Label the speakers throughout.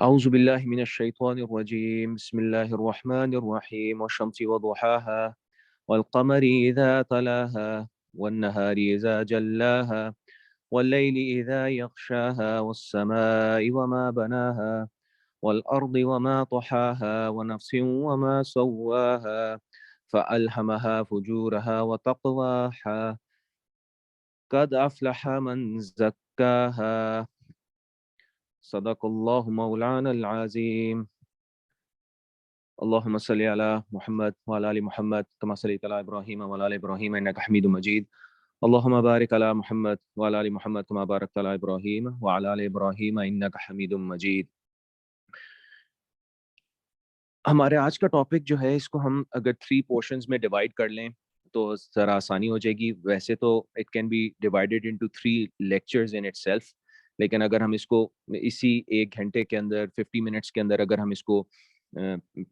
Speaker 1: أعوذ بالله من الشيطان الرجيم بسم الله الرحمن الرحيم والشمس وضحاها والقمر إذا تلاها والنهار إذا جلاها والليل إذا يغشاها والسماء وما بناها والأرض وما طحاها ونفس وما سواها فألهمها فجورها وتقواها قد أفلح من زكاها صدق الله مولانا العظيم اللهم صل على محمد وعلى ال محمد كما صليت على ابراهيم وعلى ال ابراهيم انك حميد مجيد اللهم بارك على محمد وعلى ال محمد كما باركت على ابراهيم وعلى ال ابراهيم انك حميد مجيد. ہمارے آج کا ٹاپک جو ہے اس کو ہم اگر 3 پورشنز میں ڈیوائڈ کر لیں تو ذرا آسانی ہو جائے گی. ویسے تو it can be divided into 3 lectures in itself, لیکن اگر ہم اس کو اسی 1 گھنٹے کے اندر 50 منٹس کے اندر اگر ہم اس کو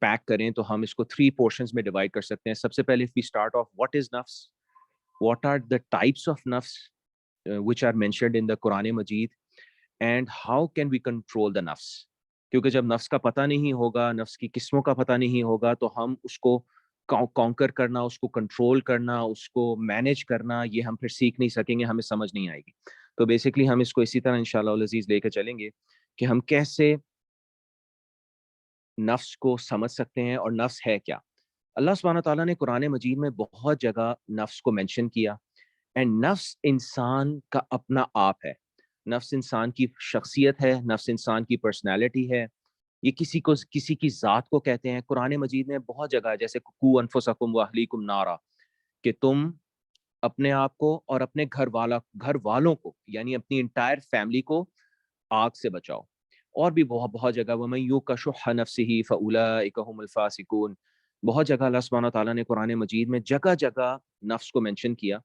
Speaker 1: پیک کریں تو ہم اس کو 3 پورشنز میں ڈیوائڈ کر سکتے ہیں. سب سے پہلے we start of what is نفس، what are the types of نفس which are mentioned in the Quran Majeed and how can we control the نفس. کیونکہ جب نفس کا پتہ نہیں ہوگا، نفس کی قسموں کا پتہ نہیں ہوگا تو ہم اس کو کانکر کرنا، اس کو کنٹرول کرنا، اس کو مینیج کرنا، یہ ہم پھر سیکھ نہیں سکیں گے، ہمیں سمجھ نہیں آئے گی. تو بیسکلی ہم اس کو اسی طرح انشاءاللہ العزیز لے کے چلیں گے کہ ہم کیسے نفس کو سمجھ سکتے ہیں اور نفس ہے کیا. اللہ سبحانہ تعالیٰ نے قرآن مجید میں بہت جگہ نفس کو مینشن کیا، اینڈ نفس انسان کا اپنا آپ ہے، نفس انسان کی شخصیت ہے، نفس انسان کی پرسنالٹی ہے. یہ کسی کی ذات کو کہتے ہیں. قرآن مجید میں بہت جگہ ہے، جیسے قو انفسکم واہلیکم نارا، کہ تم اپنے آپ کو اور اپنے گھر والوں کو، یعنی اپنی انٹائر فیملی کو آگ سے بچاؤ. اور بھی بہت جگہ وَمَن یُوقَ شُحَّ نَفْسِهِ فَأُولَٰئِکَ هُمُ الْفَاسِقُونَ، بہت جگہ اللہ سبحانہ تعالیٰ نے قرآن مجید میں جگہ جگہ نفس کو مینشن کیا.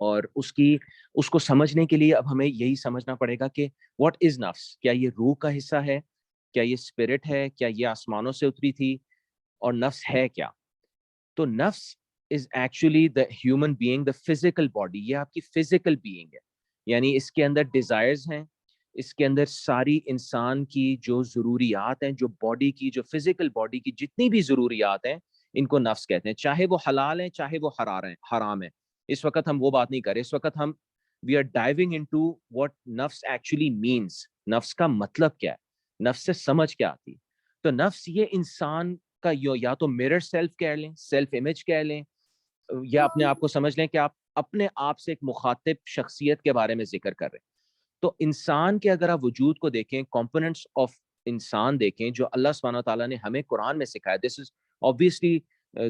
Speaker 1: اور اس کو سمجھنے کے لیے اب ہمیں یہی سمجھنا پڑے گا کہ واٹ از نفس. کیا یہ روح کا حصہ ہے؟ کیا یہ اسپرٹ ہے؟ کیا یہ آسمانوں سے اتری تھی؟ اور نفس ہے کیا؟ تو نفس از actually the human being, the physical body. یہ آپ کی فزیکل بینگ ہے، یعنی اس کے اندر ڈیزائرز ہیں، اس کے اندر ساری انسان کی جو ضروریات ہیں، جو باڈی کی، جو فزیکل باڈی کی جتنی بھی ضروریات ہیں، ان کو نفس کہتے ہیں، چاہے وہ حلال ہیں چاہے وہ حرام ہیں. اس وقت ہم وہ بات نہیں کر رہے. اس وقت ہم we are diving into what نفس ایکچولی مینس. نفس کا مطلب کیا ہے، نفس سے سمجھ کیا آتی. تو نفس یہ انسان کا یا تو میرر سیلف کہہ لیں، سیلف امیج کہہ لیں، یا اپنے آپ کو سمجھ لیں کہ آپ اپنے آپ سے ایک مخاطب شخصیت کے بارے میں ذکر کر رہے ہیں. تو انسان کے اگر آپ وجود کو دیکھیں، کمپوننٹس آف انسان دیکھیں جو اللہ سبحانہ تعالیٰ نے ہمیں قرآن میں سکھایا. دس از obviously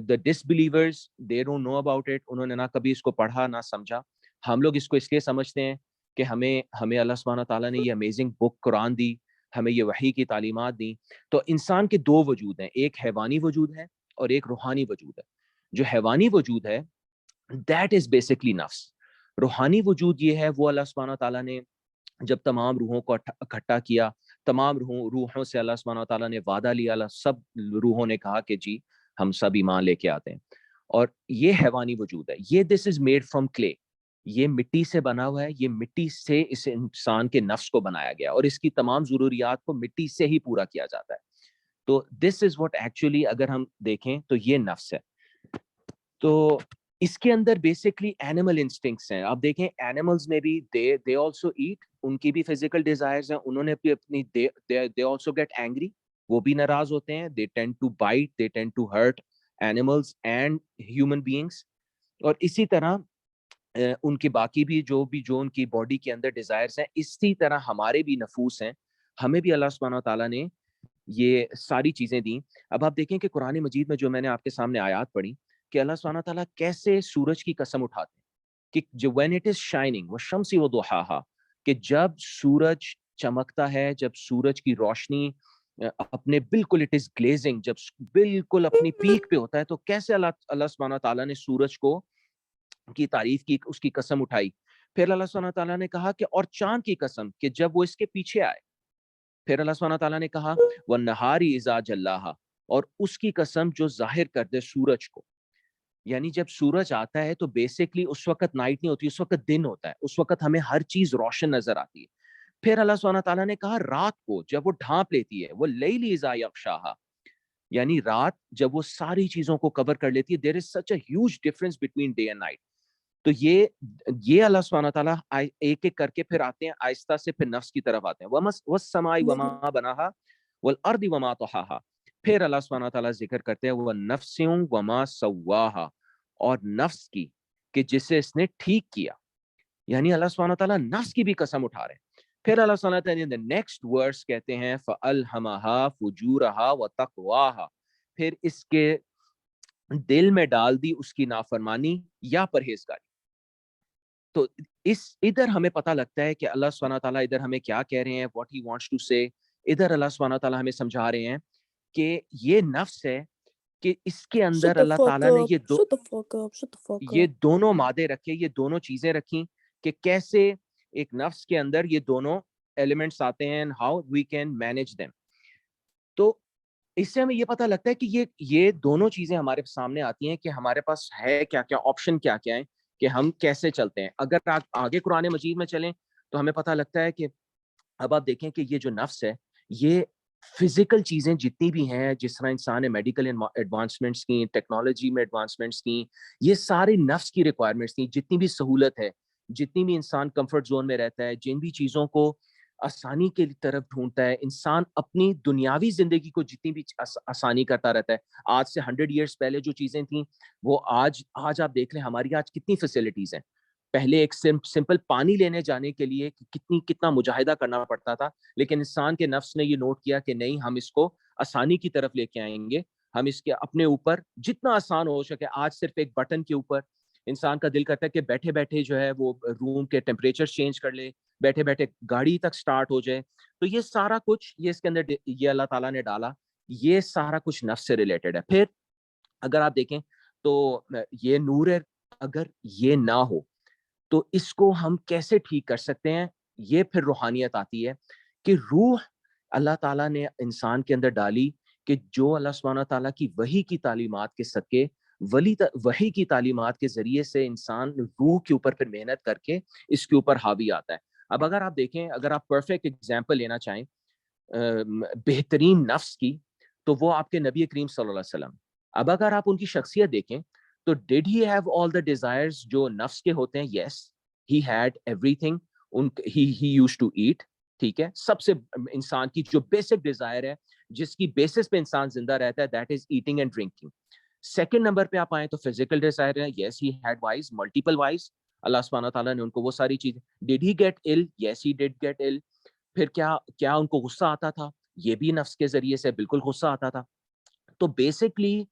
Speaker 1: the disbelievers, they don't know about it. انہوں نے نہ کبھی اس کو پڑھا نہ سمجھا. ہم لوگ اس کو اس لیے سمجھتے ہیں کہ ہمیں اللہ سبحانہ تعالیٰ نے یہ امیزنگ بک قرآن دی، ہمیں یہ وحی کی تعلیمات دی. تو انسان کے 2 وجود ہیں، ایک حیوانی وجود ہے اور ایک روحانی وجود ہے. جو حیوانی وجود ہے that is basically نفس. روحانی وجود یہ ہے، وہ اللہ سبحانہ تعالیٰ نے جب تمام روحوں کو اکٹھا کیا، تمام روحوں سے اللہ سبحانہ تعالیٰ نے وعدہ لیا، سب روحوں نے کہا کہ جی ہم سب ایمان لے کے آتے ہیں. اور یہ حیوانی وجود ہے. یہ دس از میڈ فرام کلے، یہ مٹی سے بنا ہوا ہے. یہ مٹی سے اس انسان کے نفس کو بنایا گیا اور اس کی تمام ضروریات کو مٹی سے ہی پورا کیا جاتا ہے. تو دس از واٹ ایکچولی اگر ہم دیکھیں تو یہ نفس ہے. تو اس کے اندر بیسکلی اینیمل انسٹنکٹس ہیں. آپ دیکھیں اینیملز میں بھی دے آلسو ایٹ، ان کی بھی فزیکل ڈیزائرز ہیں. انہوں نے بھی اپنی دے آلسو گیٹ اینگری، وہ بھی ناراض ہوتے ہیں. They tend to bite, they tend to hurt animals and human beings. اور اسی طرح ان کی باقی بھی جو ان کی باڈی کے اندر ڈیزائرز ہیں، اسی طرح ہمارے بھی نفوس ہیں. ہمیں بھی اللہ سبحانہ تعالیٰ نے یہ ساری چیزیں دیں. اب آپ دیکھیں کہ قرآن مجید میں جو میں نے آپ کے سامنے آیات پڑھی کہ اللہ سبحانہ تعالیٰ کیسے سورج کی قسم اٹھاتے ہیں کہ جو when it is shining والشمس وضحاها، کہ جب سورج چمکتا ہے، جب سورج کی روشنی اپنے بالکل اٹ از گلیزنگ، جب بالکل اپنی پیک پہ ہوتا ہے، تو کیسے اللہ سبحانہ تعالیٰ نے سورج کو کی تعریف کی، اس کی قسم اٹھائی. پھر اللہ سبحانہ تعالیٰ نے کہا کہ اور چاند کی قسم کہ جب وہ اس کے پیچھے آئے. پھر اللہ سبحانہ تعالیٰ نے کہا وَالنَّهَارِ إِذَا جَلَّاهَا، اور اس کی قسم جو ظاہر کر دے سورج کو. یعنی جب سورج آتا ہے تو بیسکلی اس وقت نائٹ نہیں ہوتی، اس وقت دن ہوتا ہے، اس وقت ہمیں ہر چیز روشن نظر آتی ہے. پھر اللہ سبحانہ تعالیٰ نے کہا رات کو جب وہ ڈھانپ لیتی ہے، وہ لیلی اذا یغشاہا، یعنی رات جب وہ ساری چیزوں کو کور کر لیتی ہے. There is such a huge difference between day and night. تو یہ اللہ سبحانہ تعالیٰ ایک ایک کر کے پھر آتے ہیں آہستہ سے، پھر نفس کی طرف آتے ہیں. وَالسَّمَاءِ وَمَا بَنَاهَا وَالْأَرْضِ وَمَا طَحَاهَا. پھر اللہ سبحانہ تعالیٰ ذکر کرتے ہیں وَالنَّفْسِ وَمَا سَوَّاهَا، اور نفس کی کہ جسے اس نے ٹھیک کیا. یعنی اللہ سبحانہ تعالیٰ نفس کی بھی قسم اٹھا رہے ہیں. پھر اللہ سبحانہ تعالیٰ نے نیکسٹ ورس کہتے ہیں فَأَلْهَمَهَا فُجُورَهَا وَتَقْوَاهَا، پھر اس کے دل میں ڈال دی اس کی نافرمانی یا پرہیزگاری. تو ادھر ہمیں پتہ لگتا ہے کہ اللہ سبحانہ تعالیٰ ادھر ہمیں کیا کہہ رہے ہیں، what he wants to say. ادھر اللہ سبحانہ تعالیٰ ہمیں سمجھا رہے ہیں کہ یہ نفس ہے کہ اس کے اندر اللہ تعالیٰ نے یہ دونوں مادے رکھے، یہ دونوں چیزیں رکھیں کہ کیسے ایک نفس کے اندر یہ دونوں ایلیمنٹس آتے ہیں and how we can manage them. تو اس سے ہمیں یہ پتہ لگتا ہے کہ یہ دونوں چیزیں ہمارے سامنے آتی ہیں کہ ہمارے پاس ہے کیا کیا آپشن، کیا کیا ہے کہ ہم کیسے چلتے ہیں. اگر آگے قرآن مجید میں چلیں تو ہمیں پتہ لگتا ہے کہ اب آپ دیکھیں کہ یہ جو نفس ہے، یہ فزیکل چیزیں جتنی بھی ہیں، جس طرح انسان نے میڈیکل ایڈوانسمنٹس کی، ٹیکنالوجی میں ایڈوانسمنٹس کی، یہ ساری نفس کی ریکوائرمنٹس تھیں. جتنی بھی سہولت ہے، جتنی بھی انسان کمفرٹ زون میں رہتا ہے، جن بھی چیزوں کو آسانی کے طرف ڈھونڈتا ہے، انسان اپنی دنیاوی زندگی کو جتنی بھی آسانی کرتا رہتا ہے. آج سے 100 ایئرس پہلے جو چیزیں تھیں وہ آج آپ دیکھ لیں ہماری آج کتنی فیسلٹیز ہیں. پہلے ایک سمپل پانی لینے جانے کے لیے کتنا مجاہدہ کرنا پڑتا تھا، لیکن انسان کے نفس نے یہ نوٹ کیا کہ نہیں، ہم اس کو آسانی کی طرف لے کے آئیں گے. ہم اس کے اپنے اوپر جتنا آسان ہو سکے، آج صرف ایک بٹن کے اوپر انسان کا دل کرتا ہے کہ بیٹھے بیٹھے جو ہے وہ روم کے ٹیمپریچر چینج کر لے، بیٹھے بیٹھے گاڑی تک سٹارٹ ہو جائے. تو یہ سارا کچھ یہ اس کے اندر یہ اللہ تعالیٰ نے ڈالا، یہ سارا کچھ نفس سے ریلیٹڈ ہے. پھر اگر آپ دیکھیں تو یہ نور ہے، اگر یہ نہ ہو تو اس کو ہم کیسے ٹھیک کر سکتے ہیں. یہ پھر روحانیت آتی ہے کہ روح اللہ تعالیٰ نے انسان کے اندر ڈالی کہ جو اللہ سبحانہ تعالیٰ کی وحی کی تعلیمات کے صدقے، وحی کی تعلیمات کے ذریعے سے انسان روح کے اوپر پھر محنت کر کے اس کے اوپر حاوی آتا ہے. اب اگر آپ دیکھیں، اگر آپ پرفیکٹ ایگزامپل لینا چاہیں بہترین نفس کی، تو وہ آپ کے نبی کریم صلی اللہ علیہ وسلم. اب اگر آپ ان کی شخصیت دیکھیں تو did he have all the desires جو نفس کے ہوتے ہیں؟ Yes, he had everything. He used to eat. ٹھیک ہے، سب سے انسان کی جو بیسک ڈیزائر ہے، جس کی بیسس پہ انسان زندہ رہتا ہے، that is eating and drinking. Second number پہ آپ آئیں تو فزیکل ڈیزائر ہے. Yes, he had wives, multiple wives. اللہ سبحانہ تعالیٰ نے ان کو وہ ساری چیزیں. ڈیڈ ہی گیٹ ال؟ یس، ہی ڈیڈ گیٹ ال. پھر کیا ان کو غصہ آتا تھا؟ یہ بھی نفس کے ذریعے سے بالکل غصہ آتا تھا. تو بیسکلی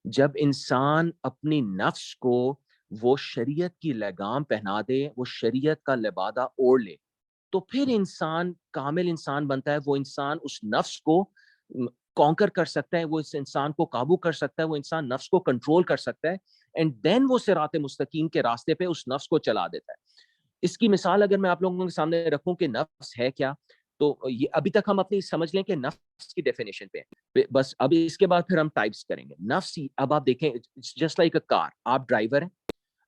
Speaker 1: جب انسان اپنی نفس کو وہ شریعت کی لگام پہنا دے، وہ شریعت کا لبادہ اوڑھ لے، تو پھر انسان کامل انسان بنتا ہے. وہ انسان اس نفس کو کانکر کر سکتا ہے، وہ اس انسان کو قابو کر سکتا ہے، وہ انسان نفس کو کنٹرول کر سکتا ہے، اینڈ دین وہ صراط مستقیم کے راستے پہ اس نفس کو چلا دیتا ہے. اس کی مثال اگر میں آپ لوگوں کے سامنے رکھوں کہ نفس ہے کیا، تو یہ ابھی تک ہم اپنی سمجھ لیں کہ نفس کی ڈیفینیشن پہ بس. اب اس کے بعد پھر ہم ٹائپس کریں گے. نفس، اب آپ دیکھیں جسٹ لائک اے کار. آپ ڈرائیور ہیں،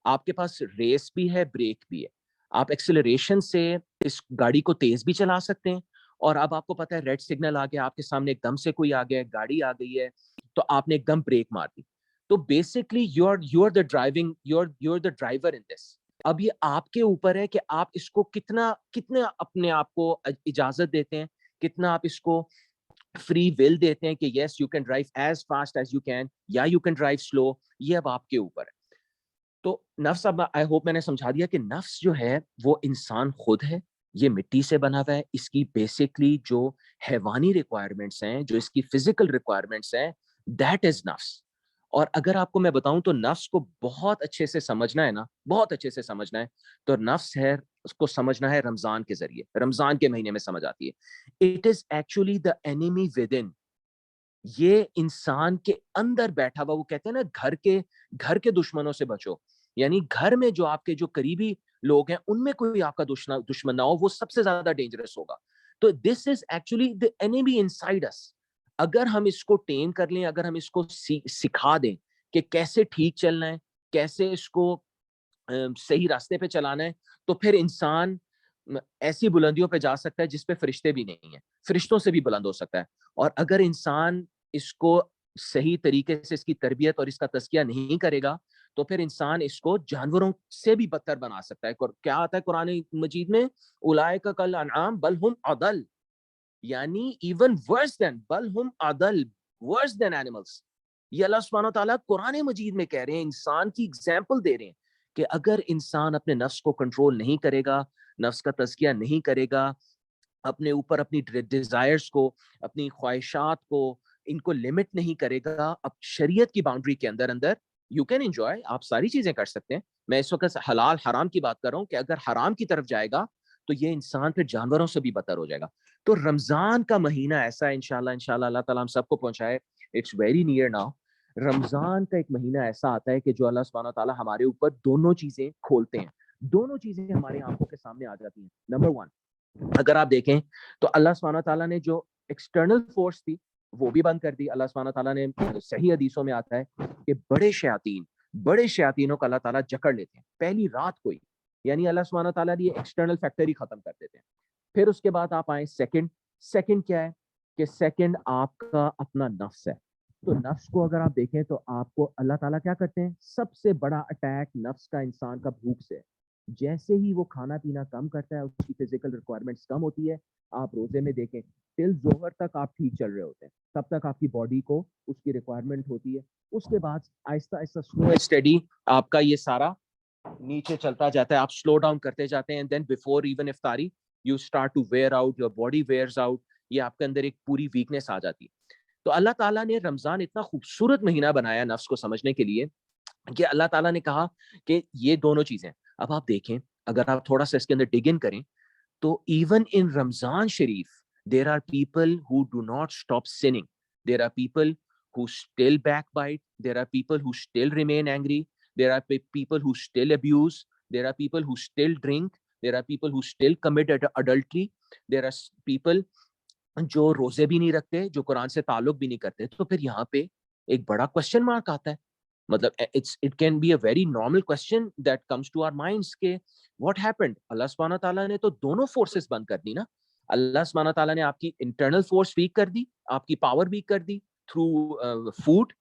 Speaker 1: آپ کے پاس ریس بھی ہے، بریک بھی ہے. آپ ایکسلریشن سے اس گاڑی کو تیز بھی چلا سکتے ہیں، اور اب آپ کو پتا ہے ریڈ سگنل آ گیا، آپ کے سامنے ایک دم سے کوئی آ گیا، گاڑی آ گئی ہے، تو آپ نے ایک دم بریک مار دی. تو basically you are the driving, you are the driver in this. اب یہ آپ کے اوپر ہے کہ آپ اس کو کتنا اپنے آپ کو اجازت دیتے ہیں، کتنا آپ اس کو فری ول دیتے ہیں کہ yes you can drive as fast as you can, یا یو کین ڈرائیو سلو. یہ اب آپ کے اوپر ہے. تو نفس، اب آئی ہوپ میں نے سمجھا دیا کہ نفس جو ہے وہ انسان خود ہے. یہ مٹی سے بنا ہوا ہے. اس کی بیسکلی جو حیوانی ریکوائرمنٹس ہیں، جو اس کی فزیکل ریکوائرمنٹس ہیں، دیٹ از نفس. اور اگر آپ کو میں بتاؤں تو نفس کو بہت اچھے سے سمجھنا ہے نا، بہت اچھے سے سمجھنا ہے، تو نفس ہے اس کو سمجھنا ہے رمضان کے ذریعے. رمضان کے مہینے میں سمجھ آتی ہے. It is actually the enemy with in. یہ انسان کے اندر بیٹھا ہوا، وہ کہتے ہیں نا گھر کے دشمنوں سے بچو. یعنی گھر میں جو آپ کے جو قریبی لوگ ہیں، ان میں کوئی آپ کا دشمن نہ ہو، وہ سب سے زیادہ ڈینجرس ہوگا. تو this is actually the enemy inside us. اگر ہم اس کو ٹیم کر لیں، اگر ہم اس کو سکھا دیں کہ کیسے ٹھیک چلنا ہے، کیسے اس کو صحیح راستے پہ چلانا ہے، تو پھر انسان ایسی بلندیوں پہ جا سکتا ہے جس پہ فرشتے بھی نہیں ہیں، فرشتوں سے بھی بلند ہو سکتا ہے. اور اگر انسان اس کو صحیح طریقے سے اس کی تربیت اور اس کا تزکیہ نہیں کرے گا تو پھر انسان اس کو جانوروں سے بھی بدتر بنا سکتا ہے. کیا آتا ہے قرآن مجید میں؟ اولئک کالانعام بل ہم اضل، یعنی ایون ورس دین، بل ہم اضل، ورس دین اینیملس. یہ اللہ سبحانہ تعالیٰ قرآن مجید میں کہہ رہے ہیں، انسان کی اگزامپل دے رہے ہیں کہ اگر انسان اپنے نفس کو کنٹرول نہیں کرے گا، نفس کا تزکیہ نہیں کرے گا، اپنے اوپر اپنی ڈیزائرز کو، اپنی خواہشات کو، ان کو لمٹ نہیں کرے گا، اب شریعت کی باؤنڈری کے اندر اندر یو کین انجوائے، آپ ساری چیزیں کر سکتے ہیں. میں اس وقت حلال حرام کی بات کر رہا ہوں کہ اگر حرام کی طرف جائے گا تو یہ انسان پھر جانوروں سے بھی بدتر ہو جائے گا. تو رمضان کا مہینہ ایسا ہے، انشاءاللہ اللہ تعالیٰ ہم سب کو پہنچائے، اٹس ویری نیئر ناؤ. رمضان کا ایک مہینہ ایسا آتا ہے کہ جو اللہ سبحانہ تعالیٰ ہمارے اوپر دونوں چیزیں کھولتے ہیں، دونوں چیزیں ہماری آنکھوں کے سامنے آ جاتی ہیں. نمبر ون، اگر آپ دیکھیں تو اللہ سبحانہ تعالیٰ نے جو ایکسٹرنل فورس تھی وہ بھی بند کر دی. اللہ سبحانہ تعالیٰ نے صحیح حدیثوں میں آتا ہے کہ بڑے شیاطینوں کا اللہ تعالیٰ جکڑ لیتے ہیں پہلی رات کو ہی، یعنی اللہ سبحانہ تعالیٰ یہ ایکسٹرنل فیکٹر ہی ختم کر دیتے ہیں. پھر اس کے بعد آپ آئیں سیکنڈ کیا ہے کہ سیکنڈ آپ کا اپنا نفس ہے. تو نفس کو اگر آپ دیکھیں تو آپ کو اللہ تعالیٰ کیا کرتے ہیں، سب سے بڑا اٹیک نفس کا انسان کا بھوک سے ہے. جیسے ہی وہ کھانا پینا کم کرتا ہے، اس کی فزیکل ریکوائرمنٹس کم ہوتی ہے. آپ روزے میں دیکھیں ٹل ظہر تک آپ ٹھیک چل رہے ہوتے ہیں، تب تک آپ کی باڈی کو اس کی ریکوائرمنٹ ہوتی ہے. اس کے بعد آہستہ آہستہ سلو اینڈ اسٹڈی آپ کا یہ سارا نیچے چلتا جاتا ہے، آپ سلو ڈاؤن کرتے جاتے ہیں. دین بفور ایون افطاری you start to wear out, your body wears out, یہ آپ کے اندر ایک پوری ویکنیس آ جاتی ہے. تو اللہ تعالیٰ نے رمضان اتنا خوبصورت مہینہ بنایا نفس کو سمجھنے کے لیے کہ اللہ تعالیٰ نے کہا کہ یہ دونوں چیزیں. اب آپ دیکھیں اگر آپ تھوڑا سا اس کے اندر ڈگ ان کریں تو even in Ramzan Sharif there are people who do not stop sinning, there are people who still backbite, there are people who still remain angry, there are people who still abuse, there are people who still drink, there are people who still commit adultery, there are people جو روزے بھی نہیں رکھتے، جو قرآن سے تعلق بھی نہیں کرتے. تو پھر یہاں پہ ایک بڑا کوشچن مارک آتا ہے. مطلب it can be a very normal question that comes to our minds کہ what happened. اللہ سبحانہ تعالیٰ نے تو دونوں فورسز بند کر دی نا. اللہ سبحانہ تعالیٰ نے آپ کی انٹرنل فورس ویک کر دی، آپ کی پاور ویک کر دی تھرو فوڈ،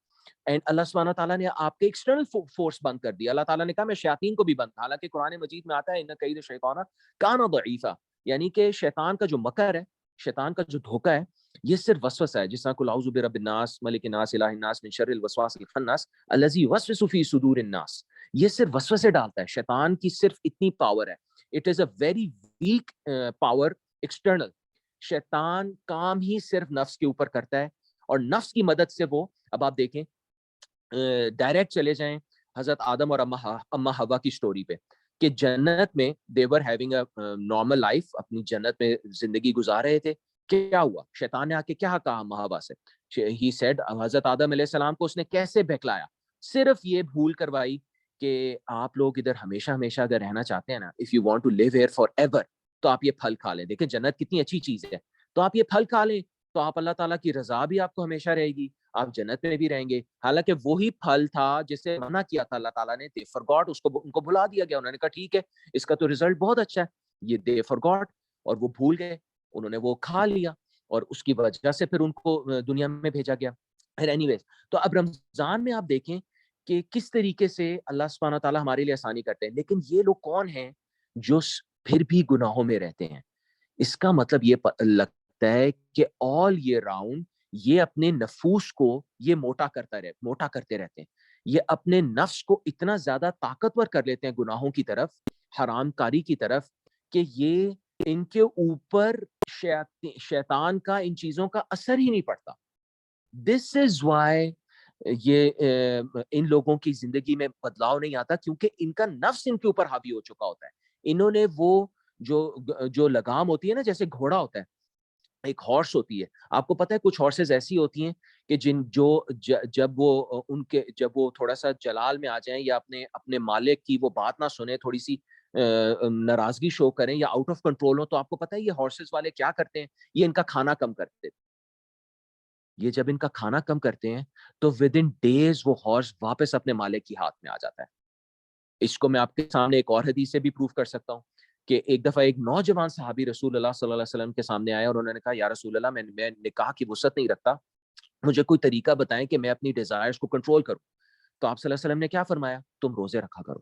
Speaker 1: اینڈ اللہ سبحانہ تعالیٰ نے آپ کے ایکسٹرنل فورس بند کر دی. اللہ تعالیٰ نے کہا میں شیاطین کو بھی بند، حالانکہ قرآن مجید میں آتا ہے ان کید الشیطان کان ضعیفا، یعنی کہ شیطان کا جو مکر ہے، شیطان کا جو دھوکہ ہے، یہ صرف وسوسہ ہے. جس طرح قل اعوذ برب الناس ملک الناس الہ الناس من شر الوسواس الخناس الذی یوسوس فی صدور الناس. یہ صرف وسوسے ڈالتا ہے. شیطان کی صرف اتنی پاور ہے. It is a very weak power external. شیطان کام ہی صرف نفس کے اوپر کرتا ہے، اور نفس کی مدد سے وہ، اب آپ دیکھیں ڈائریکٹ چلے جائیں حضرت آدم اور اما حوا کی سٹوری پہ کہ جنت میں they were having a normal life، اپنی جنت میں زندگی گزار رہے تھے. کیا ہوا؟ شیطان نے آ کے کیا کہا اما حوا سے؟ he said، حضرت آدم علیہ السلام کو اس نے کیسے بہکلایا؟ صرف یہ بھول کروائی کہ آپ لوگ ادھر ہمیشہ ہمیشہ اگر رہنا چاہتے ہیں نا، if you want to live here forever، تو آپ یہ پھل کھا لیں. دیکھیں جنت کتنی اچھی چیز ہے، تو آپ یہ پھل کھا لیں تو آپ اللہ تعالیٰ کی رضا بھی آپ کو ہمیشہ رہے گی، آپ جنت میں بھی رہیں گے. حالانکہ وہی پھل تھا جسے منع کیا تھا اللہ تعالیٰ نے. دے فرگاٹ، اس کو ان کو بھلا دیا گیا. انہوں نے کہا ٹھیک ہے اس کا تو رزلٹ بہت اچھا ہے. یہ دے فرگاٹ، اور وہ بھول گئے، انہوں نے وہ کھا لیا، اور اس کی وجہ سے پھر ان کو دنیا میں بھیجا گیا. اینی ویز، تو اب رمضان میں آپ دیکھیں کہ کس طریقے سے اللہ سبحانہ تعالیٰ ہمارے لیے آسانی کرتے ہیں. لیکن یہ لوگ کون ہیں جو پھر بھی گناہوں میں رہتے ہیں؟ اس کا مطلب یہ لگتا ہے کہ آل ایئر راؤنڈ یہ اپنے نفوس کو یہ موٹا کرتے رہتے ہیں. یہ اپنے نفس کو اتنا زیادہ طاقتور کر لیتے ہیں گناہوں کی طرف، حرام کاری کی طرف، کہ یہ ان کے اوپر شیطان کا ان چیزوں کا اثر ہی نہیں پڑتا. دس از وائی یہ ان لوگوں کی زندگی میں بدلاؤ نہیں آتا، کیونکہ ان کا نفس ان کے اوپر حاوی ہو چکا ہوتا ہے. انہوں نے وہ جو لگام ہوتی ہے نا، جیسے گھوڑا ہوتا ہے، ایک ہارس ہوتی ہے. آپ کو پتہ ہے کچھ ہارسز ایسی ہوتی ہیں کہ جب وہ تھوڑا سا جلال میں آ جائیں یا اپنے مالک کی وہ بات نہ سنیں، تھوڑی سی ناراضگی شو کریں یا آؤٹ آف کنٹرول ہو، تو آپ کو پتہ ہے یہ ہارسز والے کیا کرتے ہیں؟ یہ ان کا کھانا کم کرتے ہیں. یہ جب ان کا کھانا کم کرتے ہیں تو ود ان ڈیز وہ ہارس واپس اپنے مالک کی ہاتھ میں آ جاتا ہے. اس کو میں آپ کے سامنے ایک اور حدیث سے بھی پروف کر سکتا ہوں کہ ایک دفعہ ایک نوجوان صحابی رسول اللہ صلی اللہ علیہ وسلم کے سامنے آیا اور انہوں نے کہا یا رسول اللہ میں نکاح کی وسعت نہیں رکھتا, مجھے کوئی طریقہ بتائیں کہ میں اپنی ڈیزائرز کو کنٹرول کروں. تو آپ صلی اللہ علیہ وسلم نے کیا فرمایا, تم روزے رکھا کرو.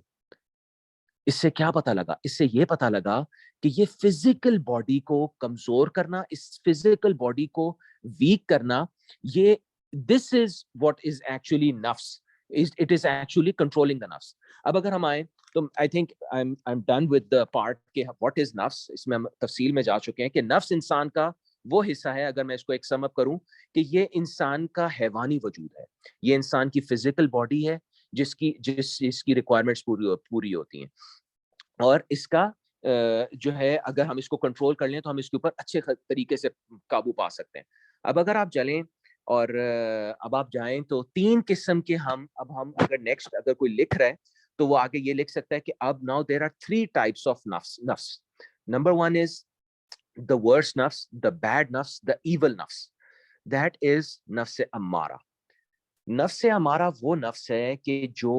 Speaker 1: اس سے کیا پتا لگا, اس سے یہ پتا لگا کہ یہ فزیکل باڈی کو کمزور کرنا, اس فزیکل باڈی کو ویک کرنا, یہ دس از واٹ از ایکچولی نفس, it is actually controlling the نفس. اب اگر ہم آئیں تو I think I am done with the part کہ واٹ از نفس, اس میں ہم تفصیل میں جا چکے ہیں کہ نفس انسان کا وہ حصہ ہے, اگر میں اس کو ایک سم اپ کروں, کہ یہ انسان کا حیوانی وجود ہے, یہ انسان کی فزیکل باڈی ہے جس کی ریکوائرمنٹس پوری ہوتی ہیں, اور اس کا جو ہے اگر ہم اس کو کنٹرول کر لیں تو ہم اس کے اوپر اچھے طریقے سے قابو پا سکتے ہیں. اب اگر آپ چلیں اور اب آپ جائیں تو 3 قسم کے اب ہم اگر نیکسٹ اگر کوئی لکھ رہا ہے تو وہ آگے یہ لکھ سکتا ہے کہ اب now there are 3 types of نفس. Number 1 is the worst nafs, the bad nafs, the evil nafs. That is nafs ammara. نفس امارہ وہ نفس ہے کہ جو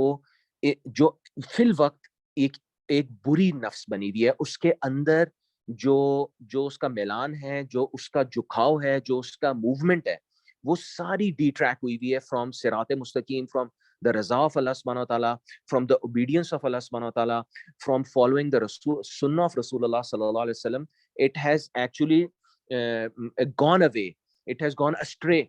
Speaker 1: فی الوقت ایک بری نفس بنی ہوئی ہے, اس کے اندر جو اس کا میلان ہے, جو اس کا جھکاؤ ہے, جو اس کا موومنٹ ہے, وہ ساری ڈی ٹریک ہوئی ہوئی ہے فرام صراط مستقیم, from the Raza of Allah subhanahu wa ta'ala, from the obedience of Allah subhanahu wa ta'ala, from following the sunnah of Rasulullah sallallahu alaihi wasallam. It has actually gone away, it has gone astray.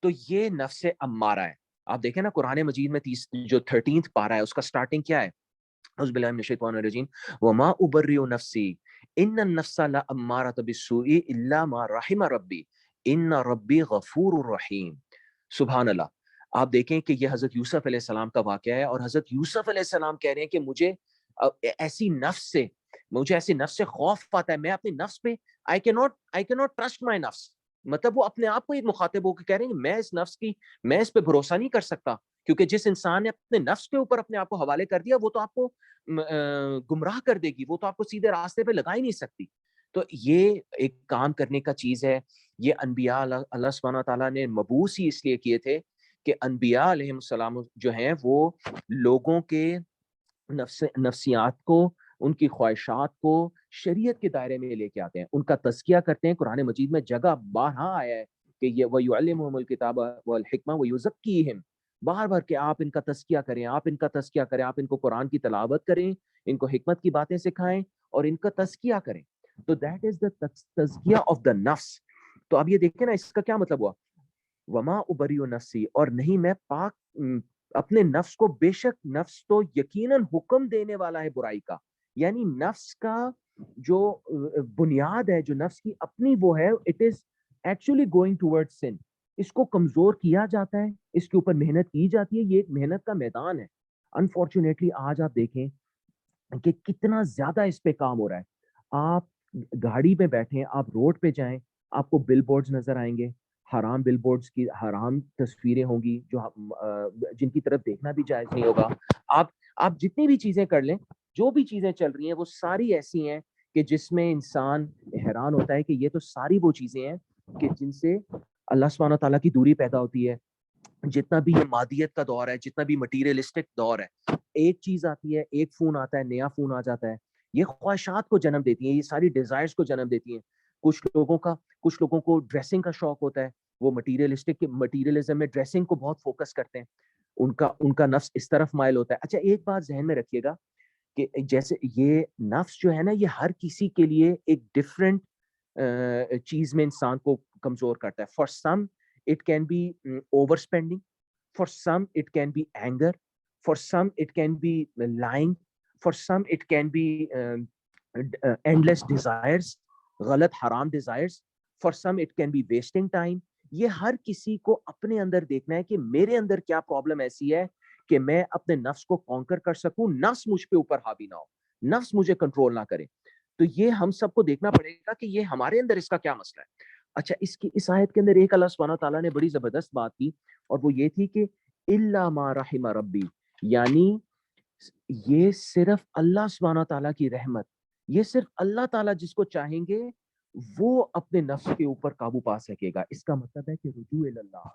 Speaker 1: تو یہ نفس امارہ ہے. آپ دیکھیں نا قرآن مجید میں جو 13th پارہ ہے اس کا سٹارٹنگ کیا ہے, اعوذ باللہ من الشیطان الرجیم, وما ابرئ نفسی ان النفس لامارۃ بالسوء الا ما رحم ربی ان ربی غفور رحیم. سبحان اللہ. آپ دیکھیں کہ یہ حضرت یوسف علیہ السلام کا واقعہ ہے, اور حضرت یوسف علیہ السلام کہہ رہے ہیں کہ مجھے ایسی نفس سے خوف آتا ہے, میں اپنے نفس پہ I cannot trust my نفس. مطلب وہ اپنے آپ کو ایک مخاطب ہو کے کہہ رہے ہیں میں اس پہ بھروسہ نہیں کر سکتا, کیونکہ جس انسان نے اپنے نفس کے اوپر اپنے آپ کو حوالے کر دیا وہ تو آپ کو گمراہ کر دے گی, وہ تو آپ کو سیدھے راستے پہ لگا ہی نہیں سکتی. تو یہ ایک کام کرنے کا چیز ہے. یہ انبیاء اللہ سبحانہ تعالیٰ نے مبعوث ہی اس لیے کیے تھے کہ انبیاء علیہ السلام جو ہیں وہ لوگوں کے نفسیات کو, ان کی خواہشات کو شریعت کے دائرے میں لے کے آتے ہیں, ان کا تزکیہ کرتے ہیں. قرآن مجید میں جگہ بارہا آیا ہے کہ یہ وَيُعَلِّمُهُمُ الْكِتَابَ وَالْحِكْمَةَ وَيُزَكِّيهِمْ, بار بار کہ آپ ان کا تزکیہ کریں, آپ ان کا تزکیہ کریں, آپ ان کو قرآن کی تلاوت کریں, ان کو حکمت کی باتیں سکھائیں اور ان کا تزکیہ کریں. تو دیٹ از دا تزکیہ آف دا نفس. تو اب یہ دیکھیں نا اس کا کیا مطلب ہوا, وما ابریء نفسی, اور نہیں میں پاک اپنے نفس کو, بے شک نفس تو یقیناً حکم دینے والا ہے برائی کا. یعنی نفس کا جو بنیاد ہے, جو نفس کی اپنی وہ ہے, it is actually going toward sin. اس کو کمزور کیا جاتا ہے, اس کے اوپر محنت کی جاتی ہے, یہ ایک محنت کا میدان ہے. انفارچونیٹلی آج آپ دیکھیں کہ کتنا زیادہ اس پہ کام ہو رہا ہے. آپ گاڑی میں بیٹھیں, آپ روڈ پہ جائیں, آپ کو بل بورڈز نظر آئیں گے, حرام بل بورڈز کی حرام تصویریں ہوں گی جن کی طرف دیکھنا بھی جائز نہیں ہوگا. آپ جتنی بھی چیزیں کر لیں, جو بھی چیزیں چل رہی ہیں وہ ساری ایسی ہیں کہ جس میں انسان حیران ہوتا ہے کہ یہ تو ساری وہ چیزیں ہیں کہ جن سے اللہ سبحانہ تعالیٰ کی دوری پیدا ہوتی ہے. جتنا بھی یہ مادیت کا دور ہے, جتنا بھی مٹیریلسٹک دور ہے, ایک چیز آتی ہے, ایک فون آتا ہے, نیا فون آ جاتا ہے, یہ خواہشات کو جنم دیتی ہیں, یہ ساری ڈیزائرز کو جنم دیتی ہیں. کچھ لوگوں کو ڈریسنگ کا شوق ہوتا ہے, وہ مٹیریلزم میں ڈریسنگ کو بہت فوکس کرتے ہیں, ان کا نفس اس طرف مائل ہوتا ہے. اچھا ایک بات ذہن میں رکھیے گا کہ جیسے یہ نفس جو ہے نا, یہ ہر کسی کے لیے ایک ڈفرینٹ چیز میں انسان کو کمزور کرتا ہے. For some it can be overspending, for some it can be anger, for some it can be lying, for some it can be endless desires, غلط حرام desires, for some it can be wasting time. یہ ہر کسی کو اپنے اندر دیکھنا ہے کہ میرے اندر کیا پرابلم ایسی ہے کہ میں اپنے نفس کو کانکر کر سکوں, نفس مجھ پہ اوپر حاوی نہ ہو, نفس مجھے کنٹرول نہ کرے. تو یہ ہم سب کو دیکھنا پڑے گا کہ یہ ہمارے اندر اس کا کیا مسئلہ ہے. اچھا اس آیت کے اندر ایک اللہ سبحانہ تعالیٰ نے بڑی زبردست بات کی, اور وہ یہ تھی کہ الا ما رحم ربی, یعنی یہ صرف اللہ سبحانہ تعالیٰ کی رحمت, یہ صرف اللہ تعالیٰ جس کو چاہیں گے وہ اپنے نفس کے اوپر قابو پا سکے گا. اس کا مطلب ہے کہ رجوع اللہ,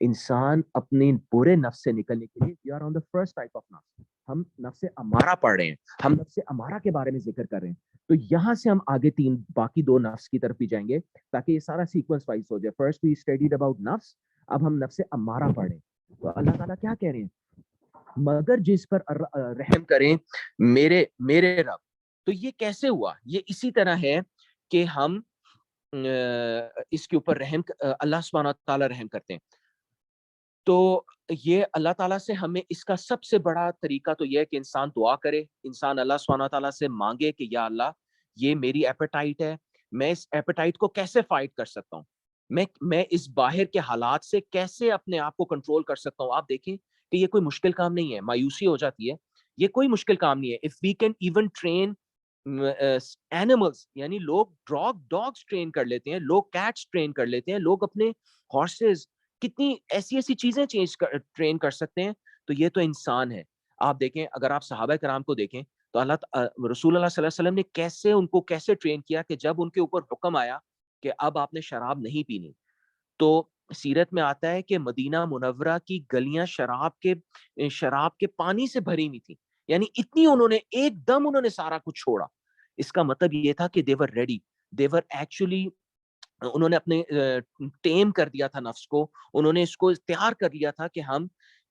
Speaker 1: انسان اپنے برے نفس سے نکلنے کے لیے we are on the first type of نفس. ہم نفس امارہ پڑھ رہے ہیں, ہم نفس امارہ کے بارے میں ذکر کر رہے ہیں. تو یہاں سے ہم آگے باقی 2 نفس کی طرف بھی جائیں گے تاکہ یہ سارا سیکوینس وائز ہو جائے. فرسٹ وی اسٹڈیڈ اباؤٹ نفس, اب ہم نفس امارہ پڑھیں. تو اللہ تعالیٰ کیا کہہ رہے ہیں, مگر جس پر رحم کریں میرے رب. تو یہ کیسے ہوا؟ یہ اسی طرح ہے کہ ہم اس کے اوپر اللہ سبحانہ تعالیٰ رحم کرتے ہیں. تو یہ اللہ تعالیٰ سے ہمیں اس کا سب سے بڑا طریقہ تو یہ ہے کہ انسان دعا کرے, انسان اللہ سبحانہ تعالیٰ سے مانگے کہ یا اللہ یہ میری ایپیٹائٹ ہے, میں اس ایپیٹائٹ کو کیسے فائٹ کر سکتا ہوں, میں اس باہر کے حالات سے کیسے اپنے آپ کو کنٹرول کر سکتا ہوں. آپ دیکھیں کہ یہ کوئی مشکل کام نہیں ہے, مایوسی ہو جاتی ہے, یہ کوئی مشکل کام نہیں ہے. If we can even train animals, یعنی لوگ ڈاگس ٹرین کر لیتے ہیں, لوگ کیٹس ٹرین کر لیتے ہیں, لوگ اپنے ہارسز, کتنی ایسی چیزیں ٹرین کر سکتے ہیں. تو یہ تو انسان ہے. آپ دیکھیں, اگر آپ صحابہ کرام کو دیکھیں تو رسول اللہ صلی اللہ علیہ وسلم نے کیسے ان کو کیسے ٹرین کیا کہ جب ان کے اوپر حکم آیا کہ اب آپ نے شراب نہیں پینی, تو سیرت میں آتا ہے کہ مدینہ منورہ کی گلیاں شراب کے پانی سے بھری ہوئی تھی. یعنی اتنی ایک دم انہوں نے سارا کچھ چھوڑا. اس کا مطلب یہ تھا کہ دیور ریڈی, دیور ایکچولی, انہوں نے اپنے ٹیم کر دیا تھا نفس کو, انہوں نے اس کو تیار کر لیا تھا کہ ہم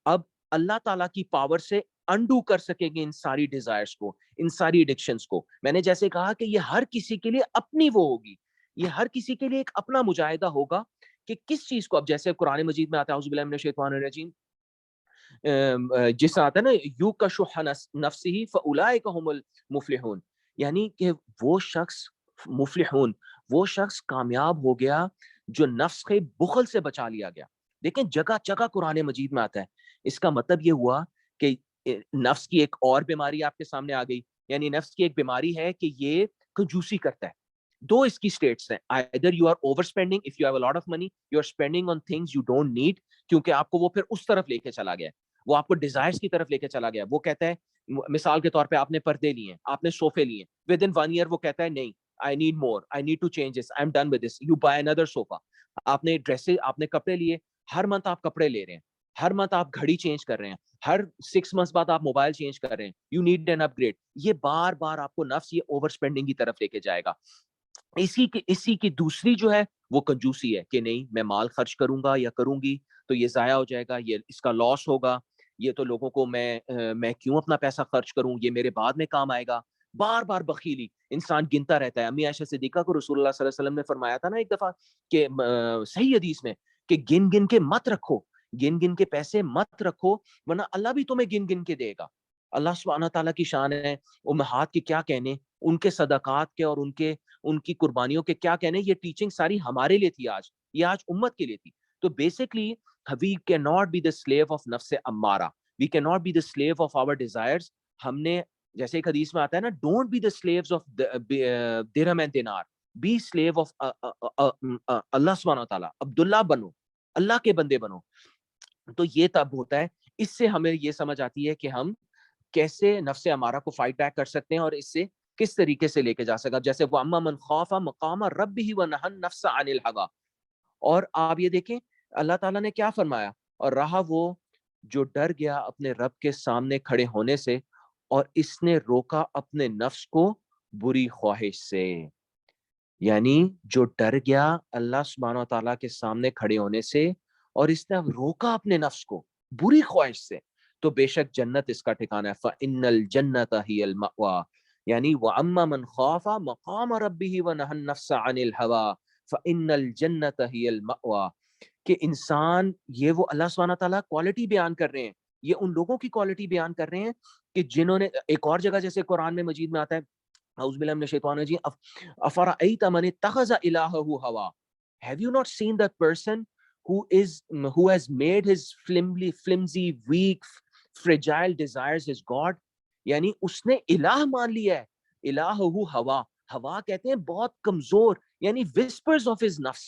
Speaker 1: اب اللہ تعالیٰ کی پاور سے انڈو کر سکیں گے ان ساری ڈیزائرز کو, ان ساری ایڈکشنز کو. میں نے جیسے کہا کہ یہ ہر کسی کے لیے اپنی وہ ہوگی, یہ ہر کسی کے لیے ایک اپنا مجاہدہ ہوگا کہ کس چیز کو. اب جیسے قرآن مجید میں آتا ہے اعوذ باللہ من الشیطان الرجیم, جس آتا ہے نا یوکشح نفسہ فاولئک هم المفلحون, یعنی کہ وہ شخص مفلحون, وہ شخص کامیاب ہو گیا جو نفس کے بخل سے بچا لیا گیا. دیکھیں جگہ جگہ قرآن مجید میں آتا ہے. اس کا مطلب یہ ہوا کہ نفس کی ایک اور بیماری آپ کے سامنے آ گئی. یعنی نفس کی ایک بیماری ہے کہ یہ کنجوسی کرتا ہے. دو اس کی سٹیٹس ہیں, either you are overspending, if you have a lot of money you are spending on things you don't need, کیونکہ آپ کو وہ پھر اس طرف لے کے چلا گیا, وہ آپ کو ڈیزائرز کی طرف لے کے چلا گیا. وہ کہتا ہے, مثال کے طور پہ آپ نے پردے لیے, آپ نے صوفے لیے, within 1 year وہ کہتا ہے نہیں, I need more, I need to change this, I'm done with this, you buy another sofa. آپ نے ڈریسز, آپ نے کپڑے لیے, ہر منتھ آپ کپڑے لے رہے ہیں, ہر منتھ آپ گھڑی چینج کر رہے ہیں, ہر 6 months بعد آپ موبائل چینج کر رہے ہیں, you need an upgrade. یہ بار بار آپ کو نفس یہ اوور اسپینڈنگ کی طرف لے کے جائے گا. اسی کی دوسری جو ہے وہ کنجوسی ہے کہ نہیں, میں مال خرچ کروں گا یا کروں گی تو یہ ضائع ہو جائے گا, یہ اس کا لاس ہوگا, یہ تو لوگوں کو میں کیوں اپنا پیسہ خرچ کروں, یہ میرے بعد میں کام آئے گا. بار بار بخیلی انسان گنتا رہتا ہے. امی عائشہ صدیقہ کو رسول اللہ صلی اللہ علیہ وسلم نے فرمایا تھا نا ایک دفعہ کہ صحیح حدیث میں کہ گن گن کے مت رکھو, گن گن کے پیسے مت رکھو, ورنہ اللہ بھی تمہیں گن گن کے دے گا. اللہ سبحانہ تعالیٰ کی شان ہے, امہات کی کیا کہنے, ان کے صدقات کے اور ان کی قربانیوں کے کیا کہنے. یہ ٹیچنگ ساری ہمارے لیے تھی, یہ آج امت کے لیے تھی. تو basically we cannot be the slave of نفس امارہ, we cannot be the slave of our desires. ہم نے جیسے ایک حدیث میں آتا ہے نا, don't be the slaves of درہم and دینار, be slave of اللہ سبحانہ تعالیٰ, عبداللہ بنو, اللہ کے بندے بنو. تو یہ تب ہوتا ہے. اس سے ہمیں یہ سمجھ آتی ہے کہ ہم کیسے نفس امارہ کو فائٹ بیک کر سکتے ہیں اور اس سے کس طریقے سے لے کے جا سکا. جیسے وَأَمَّا مَنْ خَافَ مَقَامَ رَبِّهِ وَنَهَى النَّفْسَ عَنِ الْهَوَىٰ, اور آپ یہ دیکھیں اللہ تعالیٰ نے کیا فرمایا, اور رہا وہ جو ڈر گیا اپنے رب کے سامنے کھڑے ہونے سے اور اس نے روکا اپنے نفس کو بری خواہش سے. یعنی جو ڈر گیا اللہ سبحانہ وتعالیٰ کے سامنے کھڑے ہونے سے اور اس نے روکا اپنے نفس کو بری خواہش سے, تو بے شک جنت اس کا ٹھکانہ ہے. فَإِنَّ الْجَنَّةَ هِيَ الْمَأْوَىٰ, یعنی وَأَمَّا مَنْ خَافَ مَقَامَ رَبِّهِ وَنَهَى النَّفْسَ عَنِ الْهَوَىٰ فَإِنَّ الْجَنَّةَ هِيَ الْمَأْوَىٰ. کہ انسان, یہ وہ اللہ سبحانہ تعالیٰ کوالٹی بیان کر رہے ہیں, یہ ان لوگوں کی کوالٹی بیان کر رہے ہیں کہ جنہوں نے, ایک اور جگہ جیسے قرآن میں مجید میں آتا ہے اعوذ باللہ من الشیطان الرجیم, افرأیت من اتخذ الہہ ہوا, have you not seen that person who has made his flimsy, weak, fragile desires his God. یعنی اس نے الہ مان لیا ہے, الہہ ہوا, ہوا کہتے ہیں بہت کمزور, یعنی whispers of his نفس.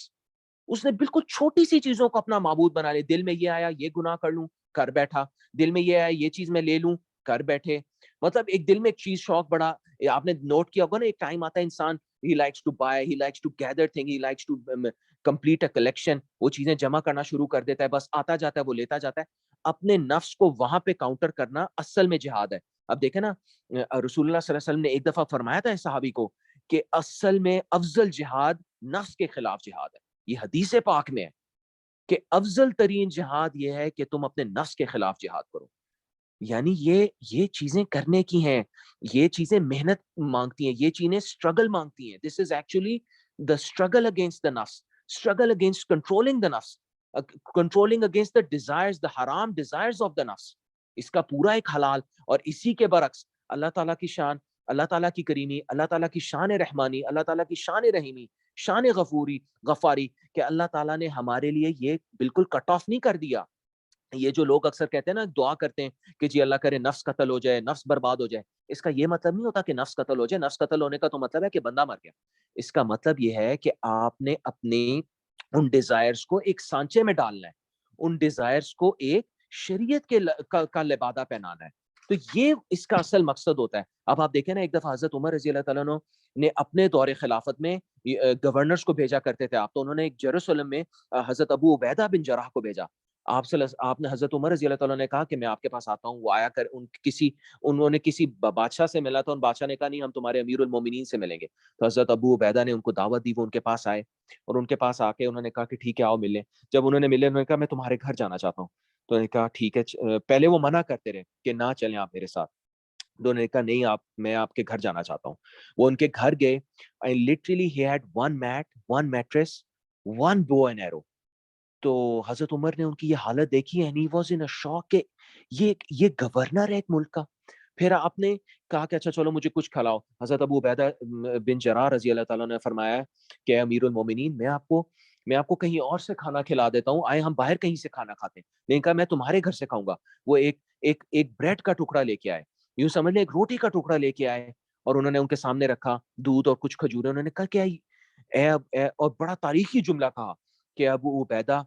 Speaker 1: اس نے بالکل چھوٹی سی چیزوں کو اپنا معبود بنا لیا. دل میں یہ آیا یہ گناہ کر لوں, کر بیٹھا. دل میں یہ آیا یہ چیز میں لے لوں, کر بیٹھے. مطلب ایک دل میں ایک چیز شوق بڑا, آپ نے نوٹ کیا ہوگا نا, ایک ٹائم آتا ہے انسان he likes to buy, he likes to gather things, he likes to complete a collection, وہ چیزیں جمع کرنا شروع کر دیتا ہے, بس آتا جاتا ہے, وہ لیتا جاتا ہے. اپنے نفس کو وہاں پہ کاؤنٹر کرنا اصل میں جہاد ہے. اب دیکھیں نا, رسول اللہ صلی اللہ علیہ وسلم نے ایک دفعہ فرمایا تھا صحابی کو کہ اصل میں افضل جہاد نفس کے خلاف جہاد ہے. یہ حدیث پاک میں ہے کہ افضل ترین جہاد یہ ہے کہ تم اپنے نفس کے خلاف جہاد کرو. یعنی یہ چیزیں کرنے کی ہیں, یہ چیزیں محنت مانگتی ہیں, یہ چیزیں اسٹرگل مانگتی ہیں. This is actually the struggle against the nafs, struggle against controlling the nafs, controlling against the desires, the haram desires of the nafs. اس کا پورا ایک حلال. اور اسی کے برعکس اللہ تعالیٰ کی شان, اللہ تعالیٰ کی کریمی, اللہ تعالیٰ کی شان رحمانی, اللہ تعالیٰ کی شان رحیمی, شان غفاری, کہ اللہ تعالیٰ نے ہمارے لیے یہ بالکل کٹ آف نہیں کر دیا. یہ جو لوگ اکثر کہتے ہیں نا, دعا کرتے ہیں کہ جی اللہ کرے نفس قتل ہو جائے, نفس برباد ہو جائے. اس کا یہ مطلب نہیں ہوتا کہ نفس قتل ہو جائے. نفس قتل ہونے کا تو مطلب ہے کہ بندہ مر گیا. اس کا مطلب یہ ہے کہ آپ نے اپنے ان ڈیزائرز کو ایک سانچے میں ڈالنا ہے, ان ڈیزائرز کو ایک شریعت کے کا لبادہ پہنانا ہے. تو یہ اس کا اصل مقصد ہوتا ہے. اب آپ دیکھیں نا, ایک دفعہ حضرت عمر رضی اللہ تعالیٰ عنہ نے اپنے دور خلافت میں گورنرز کو بھیجا کرتے تھے آپ, تو انہوں نے ایک جیروسلم میں حضرت ابو عبیدہ بن جراح کو بھیجا. آپ نے حضرت عمر رضی اللہ تعالیٰ نے کہا کہ میں آپ کے پاس آتا ہوں. وہ آیا کر انہوں نے کسی بادشاہ سے ملا تھا, ان بادشاہ نے کہا نہیں ہم تمہارے امیر المومنین سے ملیں گے. تو حضرت ابو عبیدہ نے ان کو دعوت دی, وہ ان کے پاس آئے, اور ان کے پاس آ کے انہوں نے کہا کہ ٹھیک ہے آؤ ملیں. جب انہوں نے ملے, انہوں نے کہا میں تمہارے گھر جانا چاہتا ہوں. تو انہوں نے کہا ٹھیک ہے. پہلے وہ منع کرتے رہے کہ نہ چلیں آپ میرے ساتھ. تو انہوں نے کہا نہیں, میں آپ کے گھر جانا چاہتا ہوں. وہ ان کے گھر گئے. literally he had one mat, one mattress, one bow and arrow. تو حضرت عمر نے ان کی یہ حالت دیکھی, and he was in a shock کہ یہ گورنر ہے ایک ملک کا. پھر آپ نے کہا کہ اچھا چلو مجھے کچھ کھلاؤ. حضرت ابو عبیدہ بن جراح رضی اللہ تعالیٰ نے فرمایا کہ امیر المومنین میں آپ کو کہیں اور سے کھانا کھلا دیتا ہوں, آئے ہم باہر کہیں سے کھانا کھاتے ہیں. نہیں کہا میں تمہارے گھر سے کھاؤں گا. وہ ایک بریڈ کا ٹکڑا لے کے آئے, یوں سمجھ لیں ایک روٹی کا ٹکڑا لے کے آئے, اور انہوں نے ان کے سامنے رکھا دودھ اور کچھ کھجورے. انہوں نے کہا کہ اور بڑا تاریخی جملہ کہا کہ ابو عبیدہ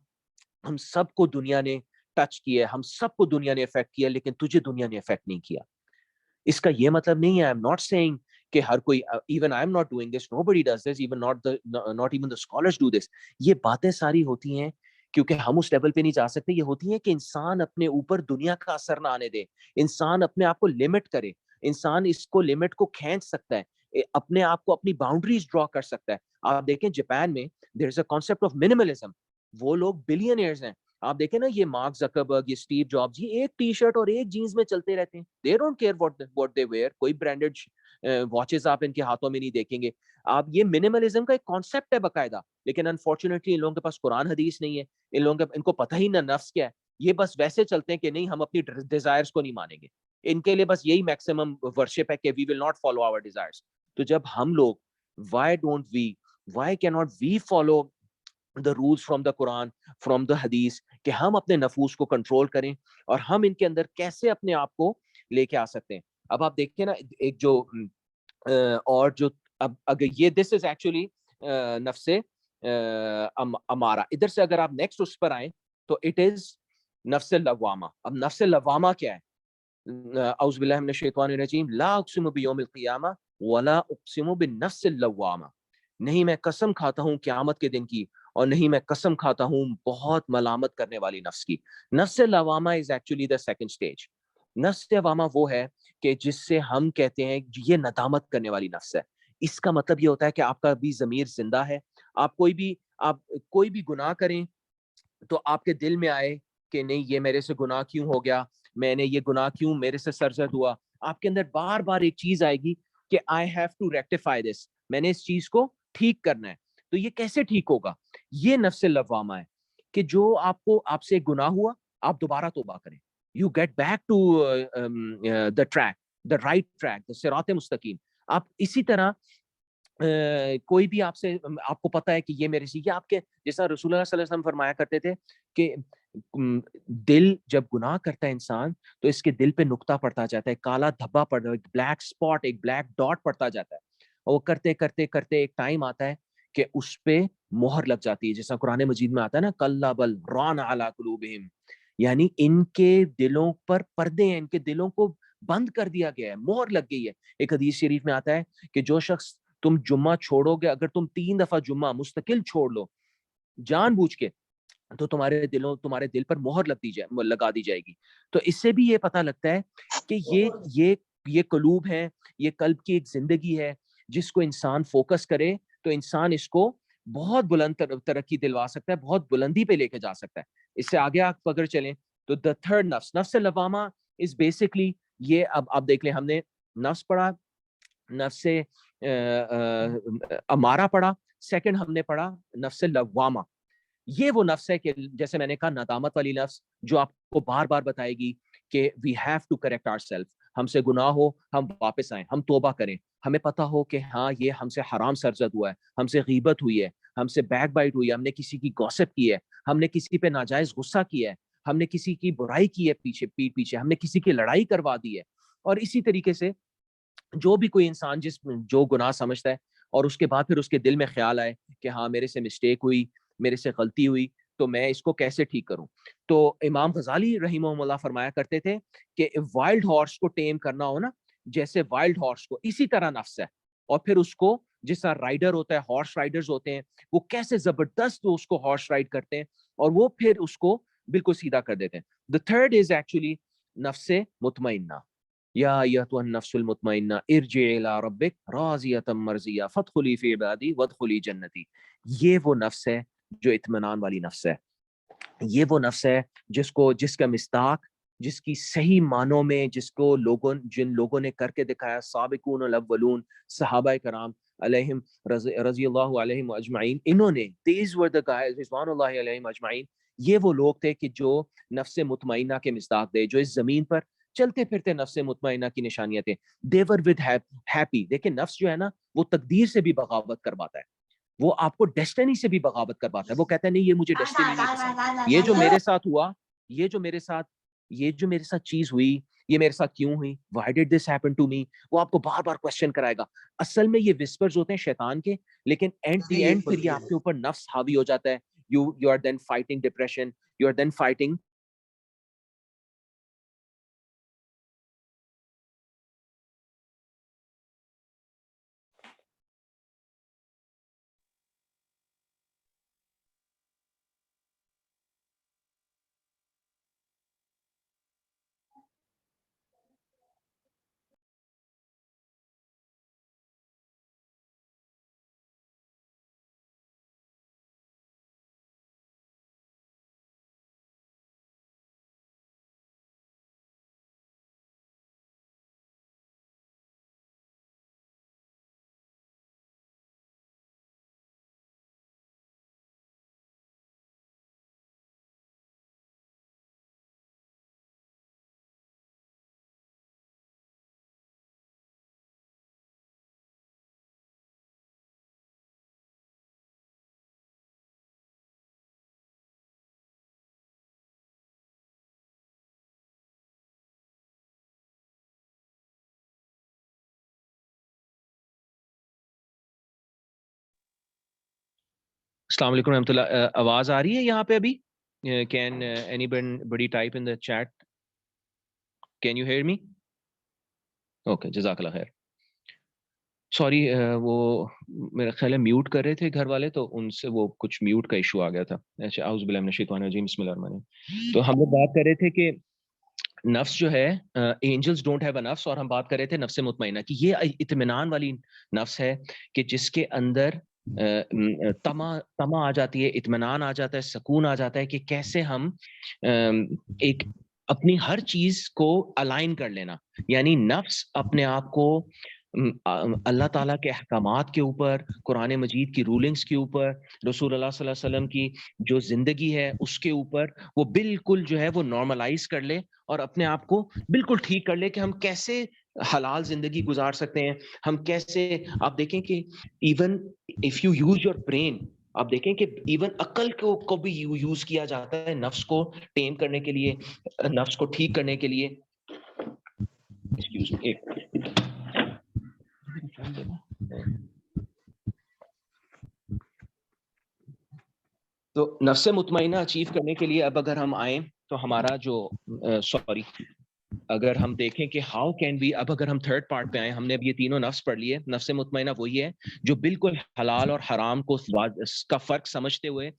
Speaker 1: ہم سب کو دنیا نے ٹچ کیا, ہم سب کو دنیا نے افیکٹ کیا, لیکن تجھے دنیا نے افیکٹ نہیں کیا. اس کا یہ مطلب نہیں ہے, I'm not saying کہ ہر کوئی, even I'm not doing this, nobody does this, even not even the scholars do this. یہ باتیں ساری ہوتی ہیں کیونکہ ہم اس لیول پہ نہیں جا سکتے. یہ ہوتی ہیں کہ انسان اپنے اوپر دنیا کا اثر نہ آنے دے, انسان اپنے آپ کو لمٹ کرے, انسان اس کو لمٹ کو کھینچ سکتا ہے, اپنے آپ کو اپنی باؤنڈریز ڈرا کر سکتا ہے. آپ دیکھیں جاپان میں there is a concept of minimalism. وہ لوگ بلینئرز ہیں. آپ دیکھیں نا یہ مارک زکربرگ, یہ اسٹیو جابز, یہ ایک ٹی شرٹ اور ایک جینز میں چلتے رہتے ہیں. they don't care what they wear. کوئی برانڈڈ واچز آپ ان کے ہاتھوں میں نہیں دیکھیں گے. آپ یہ منیملزم کا ایک کانسیپٹ ہے باقاعدہ, لیکن انفارچونیٹلی ان لوگوں کے پاس قرآن حدیث نہیں ہے. ان کو پتہ ہی نہ نفس کیا ہے. یہ بس ویسے چلتے ہیں کہ نہیں ہم اپنی ڈیزائرز کو نہیں مانیں گے. ان کے لیے بس یہی میکسیمم ورشپ ہے کہ we will not follow our desires. تو جب ہم لوگ why cannot we follow the rules from the Quran, from the Hadith, کہ ہم اپنے نفوس کو کنٹرول کریں اور ہم ان کے اندر کیسے اپنے آپ کو لے کے آ سکتے ہیں. اب آپ دیکھیں نا ایک جو اور جو اب اگر یہ دس از ایکچولی نفس امارہ, ادھر سے اگر آپ نیکسٹ اس پر آئیں تو اٹ از نفس اللوامہ. اب نفس اللوامہ کیا ہے؟ اعوذ باللہ من الشیطان الرجیم, لا اقسم بیوم القیامہ ولا اقسم بالنفس اللوامہ. نہیں میں قسم کھاتا ہوں قیامت کے دن کی, اور نہیں میں قسم کھاتا ہوں بہت ملامت کرنے والی نفس کی. نفس لوامہ is actually the second stage. نفس لوامہ وہ ہے کہ جس سے ہم کہتے ہیں یہ ندامت کرنے والی نفس ہے. اس کا مطلب یہ ہوتا ہے کہ آپ کا بھی ضمیر زندہ ہے. آپ کوئی بھی گناہ کریں تو آپ کے دل میں آئے کہ نہیں یہ میرے سے گناہ کیوں ہو گیا, میں نے یہ گناہ کیوں میرے سے سرزد ہوا. آپ کے اندر بار بار ایک چیز آئے گی کہ I have to rectify this, میں نے اس چیز کو ٹھیک کرنا ہے. تو یہ کیسے ٹھیک ہوگا؟ یہ نفس لوامہ ہے کہ جو آپ سے گناہ ہوا آپ دوبارہ توبہ کریں. You get back to the track, the right track, the صراط مستقیم. آپ اسی طرح کوئی بھی آپ کو پتا ہے کہ یہ میرے سے, یہ آپ کے جیسا رسول اللہ صلی اللہ علیہ وسلم فرمایا کرتے تھے کہ دل جب گناہ کرتا ہے انسان تو اس کے دل پہ نقطہ پڑتا جاتا ہے, کالا دھبا پڑتا ہے, ایک بلیک اسپاٹ, ایک بلیک ڈاٹ پڑتا جاتا ہے. اور وہ کرتے کرتے کرتے ایک ٹائم آتا ہے کہ اس پہ مہر لگ جاتی ہے, جیسا قرآن مجید میں آتا ہے نا کلا بل ران علی قلوبہم, یعنی ان کے دلوں پر پردے ہیں, ان کے دلوں کو بند کر دیا گیا ہے, مہر لگ گئی ہے. ایک حدیث شریف میں آتا ہے کہ جو شخص تم جمعہ چھوڑو گے, اگر تم 3 دفعہ جمعہ مستقل چھوڑ لو جان بوجھ کے, تو تمہارے دل پر مہر لگا دی جائے گی. تو اس سے بھی یہ پتہ لگتا ہے کہ یہ قلوب ہے, یہ قلب کی ایک زندگی ہے, جس کو انسان فوکس کرے تو انسان اس کو بہت بلند ترقی دلوا سکتا ہے, بہت بلندی پہ لے کے جا سکتا ہے. اس سے آگے آپ اگر چلیں تو the third نفس, نفس لوامہ is basically یہ, اب آپ دیکھ لیں ہم نے نفس پڑھا, نفس امارہ پڑھا, سیکنڈ ہم نے پڑھا نفس لوامہ. یہ وہ نفس ہے کہ جیسے میں نے کہا ندامت والی نفس جو آپ کو بار بار بتائے گی کہ we have to correct our self, ہم سے گناہ ہو ہم واپس آئیں, ہم توبہ کریں, ہمیں پتہ ہو کہ ہاں یہ ہم سے حرام سرزد ہوا ہے, ہم سے غیبت ہوئی ہے, ہم سے بیک بائٹ ہوئی ہے, ہم نے کسی کی گوسپ کی ہے, ہم نے کسی پہ ناجائز غصہ کیا ہے, ہم نے کسی کی برائی کی ہے پیچھے پیٹ پیچھے, ہم نے کسی کی لڑائی کروا دی ہے. اور اسی طریقے سے جو بھی کوئی انسان جو گناہ سمجھتا ہے اور اس کے بعد پھر اس کے دل میں خیال آئے کہ ہاں میرے سے مسٹیک ہوئی, میرے سے غلطی ہوئی, تو میں اس کو کیسے ٹھیک کروں. تو امام غزالی رحمہ اللہ فرمایا کرتے تھے کہ وائلڈ ہارس کو ٹیم کرنا ہو نا, جیسے وائلڈ ہارس کو, اسی طرح نفس ہے. اور پھر اس کو جس طرح رائڈر ہوتا ہے, ہارس رائڈرز ہوتے ہیں, وہ کیسے زبردست اس کو ہارس رائڈ کرتے ہیں اور وہ پھر اس کو بالکل سیدھا کر دیتے ہیں. The third is actually نفس مطمئنہ, یا ایتھا النفس المطمئنہ ارجعی الی ربک راضیۃ مرضیہ فادخلی فی عبادی وادخلی جنتی. یہ وہ نفس ہے جو اطمینان والی نفس ہے. یہ وہ نفس ہے جس کا مصداق, جس کی صحیح معنوں میں جن لوگوں نے کر کے دکھایا, سابقون الاولون, صحابہ کرام علیہم رضی اللہ علیہم اجمعین, انہوں نے these were the guys رضوان اللہ علیہم اجمعین, یہ وہ لوگ تھے کہ جو نفس مطمئنہ کے مصداق دے, جو اس زمین پر چلتے پھرتے نفس مطمئنہ کی نشانیاں تھے. they were with happy. دیکھیں نفس جو ہے نا وہ تقدیر سے بھی بغاوت کرواتا ہے, وہ آپ کو ڈیسٹنی سے بھی بغاوت کرواتا ہے. وہ کہتا ہے نہیں یہ مجھے ڈیسٹنی نہیں پسند, یہ جو میرے ساتھ ہوا, یہ جو میرے ساتھ چیز ہوئی, یہ میرے ساتھ کیوں ہوئی, why did this happen to me, وہ آپ کو بار بار کوشچن کرائے گا. اصل میں یہ وسپرز ہوتے ہیں شیطان کے, لیکن اینڈ دی اینڈ پھر یہ آپ کے اوپر نفس حاوی ہو جاتا ہے. you are then fighting depression, you are then fighting. السلام علیکم رحمۃ اللہ. آواز آ رہی ہے یہاں پہ ابھی؟ Can anybody type in the chat, can you hear me? Okay, جزاک اللہ خیر. سوری, وہ میرا خیال ہے میوٹ کر رہے تھے گھر والے, تو ان سے وہ کچھ میوٹ کا ایشو آ گیا تھا. اچھا, اعوذ باللہ من الشیطان الرجیم, بسم اللہ الرحمن الرحیم. تو ہم لوگ بات کر رہے تھے کہ نفس جو ہے, اینجلز ڈونٹ ہیو اے نفس, اور ہم بات کر رہے تھے نفس مطمئنہ کی. یہ اطمینان والی نفس ہے کہ جس کے اندر طمع آ جاتی ہے, اطمینان آ جاتا ہے, سکون آ جاتا ہے کہ کیسے ہم ایک اپنی ہر چیز کو الائن کر لینا. یعنی نفس اپنے آپ کو اللہ تعالیٰ کے احکامات کے اوپر, قرآن مجید کی رولنگز کے اوپر, رسول اللہ صلی اللہ علیہ وسلم کی جو زندگی ہے اس کے اوپر وہ بالکل جو ہے وہ نارملائز کر لے, اور اپنے آپ کو بالکل ٹھیک کر لے کہ ہم کیسے حلال زندگی گزار سکتے ہیں, ہم کیسے. آپ دیکھیں کہ even if you use your brain, آپ دیکھیں کہ ایون عقل کو بھی یوز کیا جاتا ہے نفس کو ٹیم کرنے کے لیے, نفس کو ٹھیک کرنے کے لیے. تو نفس مطمئنہ اچیو کرنے کے لیے اب اگر ہم آئیں تو ہمارا جو اگر ہم دیکھیں کہ ہاؤ کین بی، اب اگر ہم تھرڈ پارٹ پہ آئیں، ہم نے اب یہ تینوں نفس پڑھ لیے. نفس مطمئنہ وہی ہے جو بالکل حلال اور حرام کو کا فرق سمجھتے ہوئے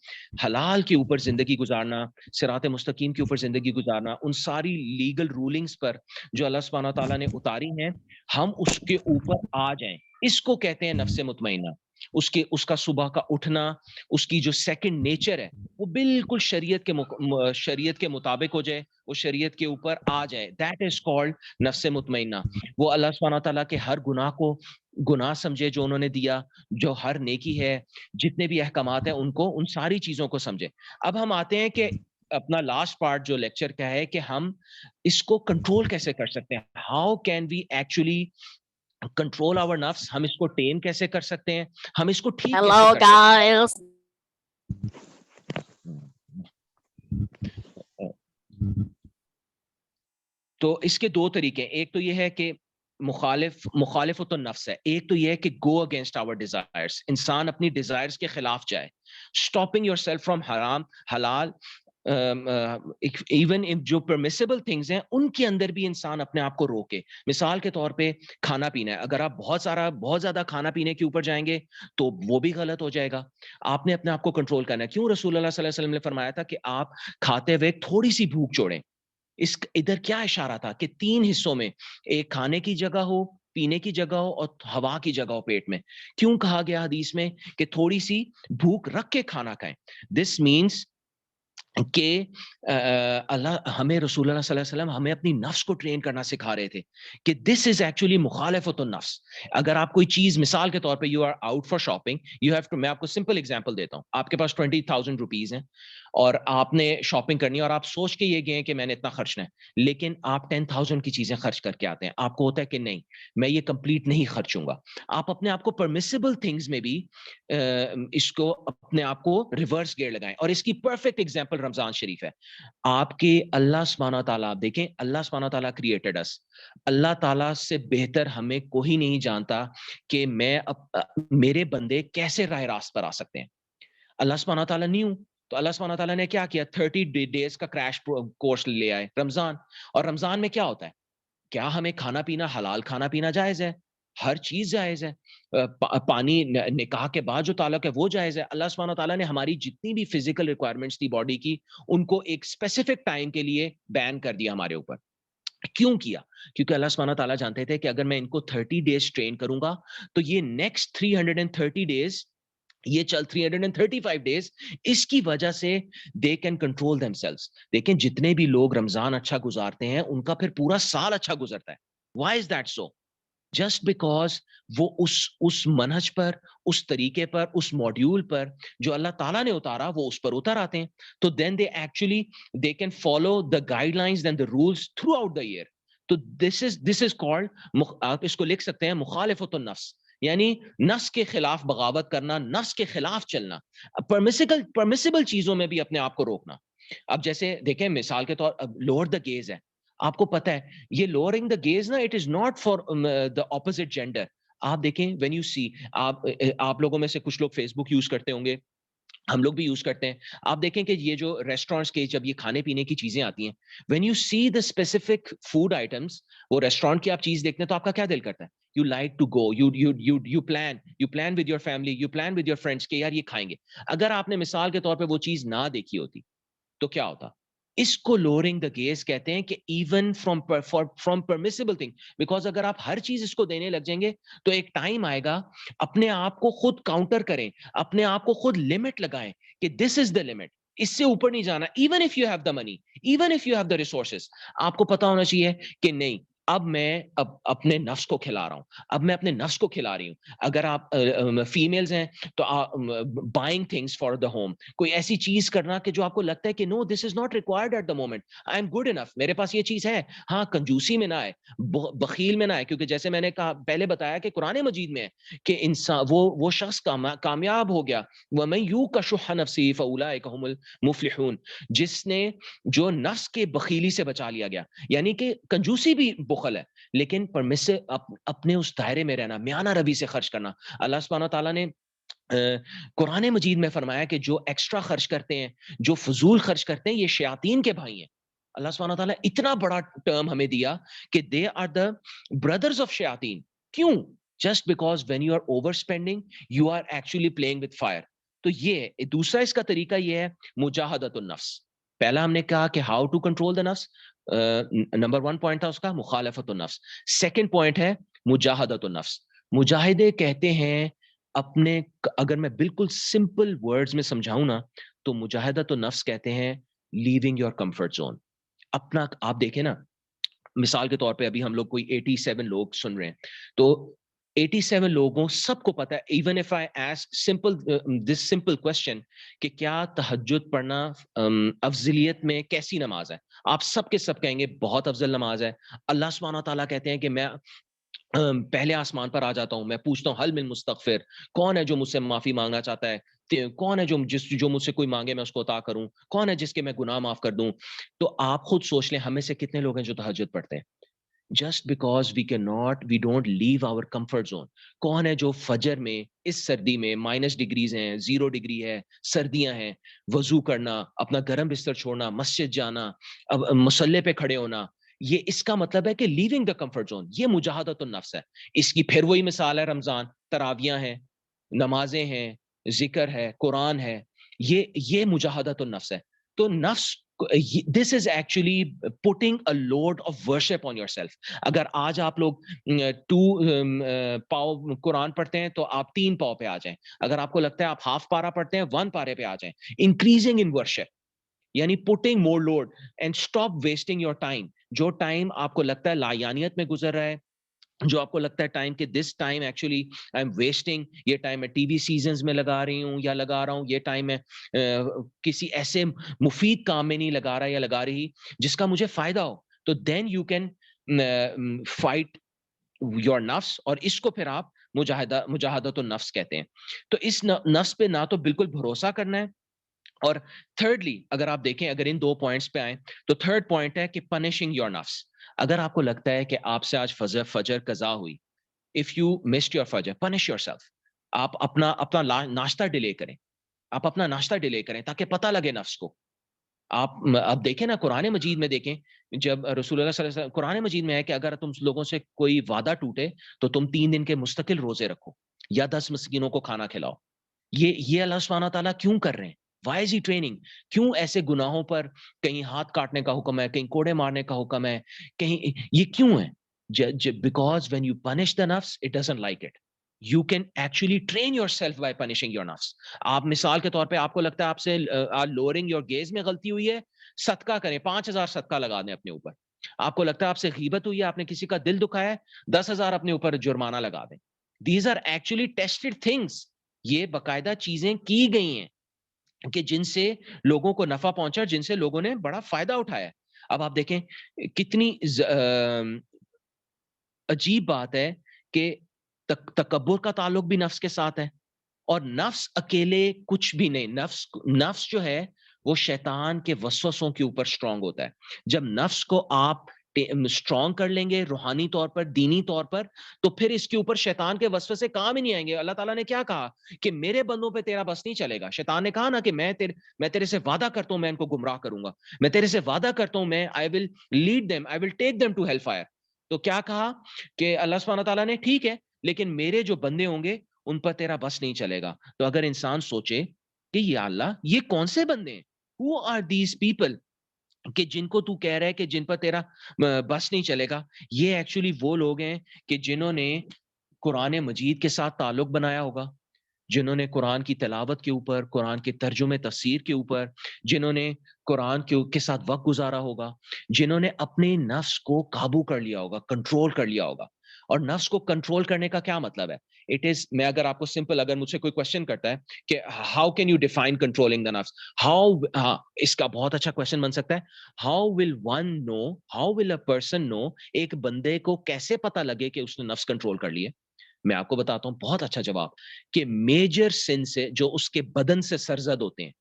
Speaker 1: حلال کے اوپر زندگی گزارنا، صراط مستقیم کے اوپر زندگی گزارنا، ان ساری لیگل رولنگز پر جو اللہ سبحانہ تعالیٰ نے اتاری ہیں ہم اس کے اوپر آ جائیں، اس کو کہتے ہیں نفس مطمئنہ. اس کا صبح کا اٹھنا، اس کی جو سیکنڈ نیچر ہے وہ بالکل شریعت کے مطابق ہو جائے، وہ شریعت کے اوپر آ جائے. دیٹ از کالڈ نفس مطمئنہ. وہ اللہ سبحانہ تعالیٰ کے ہر گناہ کو گناہ سمجھے جو انہوں نے دیا، جو ہر نیکی ہے، جتنے بھی احکامات ہیں ان کو، ان ساری چیزوں کو سمجھے. اب ہم آتے ہیں کہ اپنا لاسٹ پارٹ جو لیکچر کا ہے کہ ہم اس کو کنٹرول کیسے کر سکتے ہیں. How can we actually control our نفس، ہم اس کو ٹیم کیسے کر سکتے ہیں، ہم اس کو ٹھیک کیسے
Speaker 2: Hello
Speaker 1: کر سکتے
Speaker 2: guys.
Speaker 1: ہیں. تو اس کے دو طریقے، ایک تو یہ ہے کہ مخالفت النفس ہے، ایک تو یہ ہے کہ گو اگینسٹ آور ڈیزائرز، انسان اپنی ڈیزائرز کے خلاف جائے. اسٹاپنگ یور سیلف فرام حرام حلال، ایون جو پرمیسیبل تھنگز ہیں ان کے اندر بھی انسان اپنے آپ کو روکے. مثال کے طور پہ کھانا پینا ہے، اگر آپ بہت زیادہ کھانا پینے کے اوپر جائیں گے تو وہ بھی غلط ہو جائے گا. آپ نے اپنے آپ کو کنٹرول کرنا ہے. کیوں رسول اللہ صلی اللہ علیہ وسلم نے فرمایا تھا کہ آپ کھاتے ہوئے تھوڑی سی بھوک چھوڑیں. ادھر کیا اشارہ تھا کہ 3 حصوں میں، ایک کھانے کی جگہ ہو، پینے کی جگہ ہو اور ہوا کی جگہ ہو پیٹ میں. کیوں کہا گیا حدیث میں کہ تھوڑی سی بھوک رکھ کے کھانا کھائیں؟ دس مینس کہ اللہ ہمیں، رسول اللہ صلی اللہ علیہ وسلم ہمیں اپنی نفس کو ٹرین کرنا سکھا رہے تھے کہ دس از ایکچولی مخالفت النفس. اگر آپ کوئی چیز، مثال کے طور پہ you are out for shopping, you have to, میں آپ کو سمپل اگزامپل دیتا ہوں. آپ کے پاس 20,000 روپیز ہیں اور آپ نے شاپنگ کرنی ہے اور آپ سوچ کے یہ گئے کہ میں نے اتنا خرچنا ہے، لیکن آپ 10,000 کی چیزیں خرچ کر کے آتے ہیں. آپ کو ہوتا ہے کہ نہیں، میں یہ کمپلیٹ نہیں خرچوں گا. آپ اپنے آپ کو پرمیسیبل تھنگز میں بھی اس کو اپنے آپ کو ریورس گیئر لگائیں. اور اس کی پرفیکٹ ایگزامپل رمضان شریف ہے. آپ کے اللہ سبحانہ تعالیٰ، آپ دیکھیں اللہ سبحانہ تعالیٰ کریٹڈ اس، اللہ تعالیٰ سے بہتر ہمیں کوئی نہیں جانتا کہ میرے بندے کیسے راہ راست پر آ سکتے ہیں. اللہ سبحانہ تعالیٰ نہیں ہوں تو اللہ سبحانہ تعالیٰ نے کیا 30 ڈیز کا کریش کورس لے آئے رمضان. اور رمضان میں کیا ہوتا ہے؟ کیا ہمیں کھانا پینا، حلال کھانا پینا جائز ہے؟ ہر چیز جائز ہے. پانی نکاح کے بعد جو تعلق ہے وہ جائز ہے. اللہ سبحانہ تعالیٰ نے ہماری جتنی بھی فزیکل ریکوائرمنٹس تھی باڈی کی، ان کو ایک اسپیسیفک ٹائم کے لیے بین کر دیا ہمارے اوپر. کیوں کیا؟ کیونکہ اللہ سبحانہ تعالیٰ جانتے تھے کہ اگر میں ان کو 30 ڈیز ٹرین کروں گا تو یہ نیکسٹ 330 ڈیز، یہ 335 ڈیز، اس کی وجہ سے they can control them selves. دیکھیں جتنے بھی لوگ رمضان اچھا گزارتے ہیں ان کا پھر پورا سال اچھا گزرتا ہے. Why is that so? Just because وہ اس منہج پر، اس طریقے پر، اس ماڈیول پر جو اللہ تعالیٰ نے اتارا وہ اس پر اتر آتے ہیں. تو then they actually they can follow the guidelines and the rules throughout the year. تو دس از کالڈ، آپ اس کو لکھ سکتے ہیں مخالفت النفس، یعنی نفس کے خلاف بغاوت کرنا، نفس کے خلاف چلنا، پرمیسیبل چیزوں میں بھی اپنے آپ کو روکنا. اب جیسے دیکھیں مثال کے طور لوور دا گیز ہے، آپ کو پتہ ہے یہ لوورنگ دا گیز نا، it is not for the opposite gender. آپ دیکھیں وین یو سی، آپ لوگوں میں سے کچھ لوگ فیس بک یوز کرتے ہوں گے، ہم لوگ بھی یوز کرتے ہیں. آپ دیکھیں کہ یہ جو ریسٹورینٹس کے جب یہ کھانے پینے کی چیزیں آتی ہیں، when you see the specific food items, وہ ریسٹورینٹ کی آپ چیز دیکھتے ہیں تو آپ کا کیا دل کرتا ہے؟ You like to go, you plan with your family, you plan with your friends کہ یار یہ کھائیں گے. اگر آپ نے مثال کے طور پہ وہ چیز نہ دیکھی ہوتی تو کیا ہوتا؟ اس کو لوورنگ دا گیز کہتے ہیں کہ even from permissible thing. Because اگر آپ ہر چیز اس کو دینے لگ جائیں گے تو ایک ٹائم آئے گا، اپنے آپ کو خود کاؤنٹر کریں، اپنے آپ کو خود لمٹ لگائیں کہ دس از دا لمٹ، اس سے اوپر نہیں جانا. Even if you have the money, even if you have the resources, آپ کو پتا ہونا چاہیے کہ نہیں، اب میں اپنے نفس کو کھلا رہا ہوں، اب میں اپنے نفس کو کھلا رہی ہوں. اگر آپ فیمیلز ہیں تو buying things for the home, کوئی ایسی چیز کرنا کہ جو آپ کو لگتا ہے کہ no this is not required at the moment, I am good enough, میرے پاس یہ چیز ہے. ہاں کنجوسی میں نہ آئے، بخیل میں نہ آئے، کیونکہ جیسے میں نے کہا پہلے بتایا کہ قرآن مجید میں ہے کہ انسان وہ شخص کامیاب ہو گیا، وَمَن یوق شح نفسہ فاولئک هم المفلحون، جس نے جو نفس کے بخیلی سے بچا لیا گیا. یعنی کہ کنجوسی بھی بخل ہے، لیکن پرمیسو اپنے اس دائرے میں رہنا، میانہ روی سے خرچ کرنا. اللہ سبحانہ تعالیٰ نے قرآن مجید میں فرمایا کہ جو ایکسٹرا خرچ کرتے ہیں، جو فضول خرچ کرتے ہیں، یہ شیاطین کے بھائی ہیں. اللہ سبحانہ تعالیٰ اتنا بڑا ٹرم ہمیں دیا کہ they are the brothers of شیاطین. کیوں؟ Just because when you are over spending you are actually playing with fire. تو یہ دوسرا اس کا طریقہ یہ ہے مجاہدۃ النفس. پہلا ہم نے کہا کہ ہاؤ ٹو کنٹرول دا نفس، نمبر 1 پوائنٹ تھا اس کا مخالفت النفس. سیکنڈ پوائنٹ ہے مجاہدۃ النفس. مجاہدے کہتے ہیں اپنے، اگر میں بالکل سمپل ورڈز میں سمجھاؤں نا تو مجاہدۃ النفس کہتے ہیں لیونگ یور کمفرٹ زون. اپنا آپ دیکھیں نا، مثال کے طور پہ ابھی ہم لوگ کوئی 87 لوگ سن رہے ہیں، تو 87 لوگوں سب کو پتا ہے، even if I ask simple this simple question کہ کیا تہجد پڑھنا افضلیت میں کیسی نماز ہے، آپ سب کے سب کہیں گے بہت افضل نماز ہے. اللہ سبحانہ تعالیٰ کہتے ہیں کہ میں پہلے آسمان پر آ جاتا ہوں، میں پوچھتا ہوں حل من مستغفر، کون ہے جو مجھ سے معافی مانگنا چاہتا ہے، کون ہے جو مجھ سے کوئی مانگے میں اس کو عطا کروں، کون ہے جس کے میں گناہ معاف کر دوں. تو آپ خود سوچ لیں ہمیں سے کتنے لوگ ہیں جو تہجد پڑھتے ہیں. Just because we don't leave our comfort zone. کون ہے جو فجر میں اس سردی میں -ڈگریز ہیں، 0 ڈگری ہے، سردیاں ہیں، وضو کرنا، اپنا گرم بستر چھوڑنا، مسجد جانا، اب مصلے پہ کھڑے ہونا، یہ اس کا مطلب ہے کہ لیونگ دا کمفرٹ زون. یہ مجاہدۃ النفس ہے. اس کی پھر وہی مثال ہے رمضان، تراویاں ہیں، نمازیں ہیں، ذکر ہے، قرآن ہے، یہ مجاہدۃ النفس ہے. تو نفس this is actually putting a load of worship on yourself. اگر آج آپ لوگ 2 پاؤ قرآن پڑھتے ہیں تو آپ 3 پاؤ پہ آ جائیں. اگر آپ کو لگتا ہے آپ ہاف پارا پڑھتے ہیں 1 پارے پہ آ جائیں. انکریزنگ ان ورشپ یعنی putting more load and stop wasting your time. جو ٹائم آپ کو لگتا ہے لایانیت میں گزر رہا ہے، جو آپ کو لگتا ہے ٹائم کہ this time actually I am wasting, یہ ٹائم میں ٹی وی سیزنز میں لگا رہی ہوں یا لگا رہا ہوں، یہ ٹائم میں کسی ایسے مفید کام میں نہیں لگا رہا یا لگا رہی جس کا مجھے فائدہ ہو، تو then you can fight your نفس. اور اس کو پھر آپ مجاہدۃ النفس کہتے ہیں. تو اس نفس پہ نہ تو بالکل بھروسہ کرنا ہے، اور تھرڈلی اگر آپ دیکھیں، اگر ان 2 پوائنٹس پہ آئیں تو تھرڈ پوائنٹ ہے کہ پنشنگ یور نفس. اگر آپ کو لگتا ہے کہ آپ سے آج فجر قضا ہوئی، اف یو مسڈ یور فجر پنش یور سیلف. آپ اپنا ناشتہ ڈیلے کریں، آپ اپنا ناشتہ ڈیلے کریں تاکہ پتہ لگے نفس کو. آپ دیکھیں نا قرآن مجید میں، دیکھیں جب رسول اللہ صلی اللہ علیہ وسلم، قرآن مجید میں ہے کہ اگر تم لوگوں سے کوئی وعدہ ٹوٹے تو تم 3 دن کے مستقل روزے رکھو یا 10 مسکینوں کو کھانا کھلاؤ. یہ اللہ سبحانہ تعالیٰ کیوں کر رہے ہیں؟ Why is he training؟ کیوں ایسے گناہوں پر کہیں ہاتھ کاٹنے کا حکم ہے، کہیں کوڑے مارنے کا حکم ہے، کہیں یہ کیوں ہے؟ Because when you punish the nafs, it doesn't like it. You can actually train yourself by punishing your nafs. آپ مثال کے طور پہ آپ کو لگتا ہے آپ سے lowering your gaze میں غلطی ہوئی ہے، صدقہ کریں، 5,000 صدقہ لگا دیں اپنے اوپر. آپ کو لگتا ہے آپ سے غیبت ہوئی ہے، آپ نے کسی کا دل دکھایا ہے، 10,000 اپنے اوپر جرمانہ لگا دیں. These are actually tested things. یہ باقاعدہ چیزیں کی گئی ہیں کہ جن سے لوگوں کو نفع پہنچا، جن سے لوگوں نے بڑا فائدہ اٹھایا. اب آپ دیکھیں کتنی عجیب بات ہے کہ تکبر کا تعلق بھی نفس کے ساتھ ہے، اور نفس اکیلے کچھ بھی نہیں. نفس جو ہے وہ شیطان کے وسوسوں کے اوپر سٹرونگ ہوتا ہے. جب نفس کو آپ سٹرونگ کر لیں گے روحانی طور پر، دینی طور پر، تو پھر اس کے اوپر شیطان کے وسوسے کام ہی نہیں آئیں گے. اللہ تعالیٰ نے کیا کہا کہ میرے بندوں پہ تیرا بس نہیں چلے گا. شیطان نے کہا نا کہ میں تیرے سے وعدہ کرتا ہوں میں ان کو گمراہ کروں گا، میں تیرے سے وعدہ کرتا ہوں میں I will lead them, I will take them to hell fire. تو کیا کہا کہ اللہ سبحانہ تعالیٰ نے ٹھیک ہے لیکن میرے جو بندے ہوں گے ان پر تیرا بس نہیں چلے گا. تو اگر انسان سوچے کہ یا اللہ یہ کون سے بندے ہیں، who are these people کہ جن کو تو کہہ رہا ہے کہ جن پر تیرا بس نہیں چلے گا، یہ ایکچولی وہ لوگ ہیں کہ جنہوں نے قرآن مجید کے ساتھ تعلق بنایا ہوگا، جنہوں نے قرآن کی تلاوت کے اوپر، قرآن کے ترجمے تفسیر کے اوپر، جنہوں نے قرآن کے ساتھ وقت گزارا ہوگا، جنہوں نے اپنے نفس کو قابو کر لیا ہوگا، کنٹرول کر لیا ہوگا. اور نفس کو کنٹرول کرنے کا کیا مطلب ہے؟ اٹ از، میں اگر آپ کو سمپل، اگر مجھ سے کوئی کوشچن کرتا ہے کہ how can you define controlling the نفس، اس کا بہت اچھا کوشچن بن سکتا ہے، ہاؤ ول اے پرسن نو، ایک بندے کو کیسے پتا لگے کہ اس نے نفس کنٹرول کر لیے؟ میں آپ کو بتاتا ہوں بہت اچھا جواب، کہ میجر سن سے جو اس کے بدن سے سرزد ہوتے ہیں،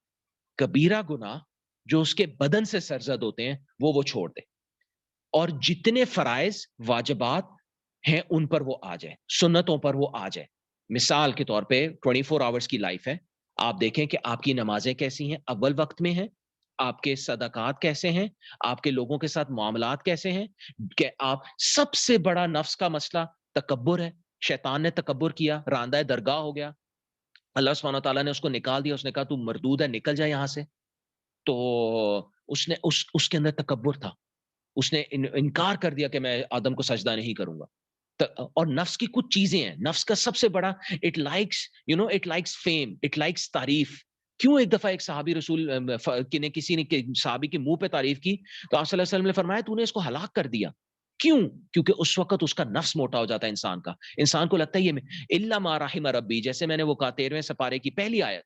Speaker 1: کبیرہ گناہ جو اس کے بدن سے سرزد ہوتے ہیں وہ چھوڑ دے، اور جتنے فرائض واجبات ہیں ان پر وہ آ جائے، سنتوں پر وہ آ جائے. مثال کے طور پہ 24 آورز کی لائف ہے، آپ دیکھیں کہ آپ کی نمازیں کیسی ہیں، اول وقت میں ہیں، آپ کے صدقات کیسے ہیں, آپ کے لوگوں کے ساتھ معاملات کیسے ہیں, کہ آپ سب سے بڑا نفس کا مسئلہ تکبر ہے. شیطان نے تکبر کیا, راندہ درگاہ ہو گیا, اللہ سبحانہ تعالیٰ نے اس کو نکال دیا, اس نے کہا تو مردود ہے, نکل جائے یہاں سے. تو اس نے اس کے اندر تکبر تھا, اس نے انکار کر دیا کہ میں آدم کو سجدہ نہیں کروں گا. اور نفس کی کچھ چیزیں ہیں, نفس کا سب سے بڑا it likes it likes fame, it likes تعریف. کیوں ایک دفعہ ایک صحابی رسول کسی نے صحابی کے منہ پہ تعریف کی تو آپ صلی اللہ علیہ وسلم نے فرمایا تو نے اس کو ہلاک کر دیا. کیوں؟ کیونکہ اس وقت اس کا نفس موٹا ہو جاتا ہے انسان کا. انسان کو لگتا ہے یہ الا ما رحم ربی, جیسے میں نے وہ کہا 13ویں سپارے کی پہلی آیت,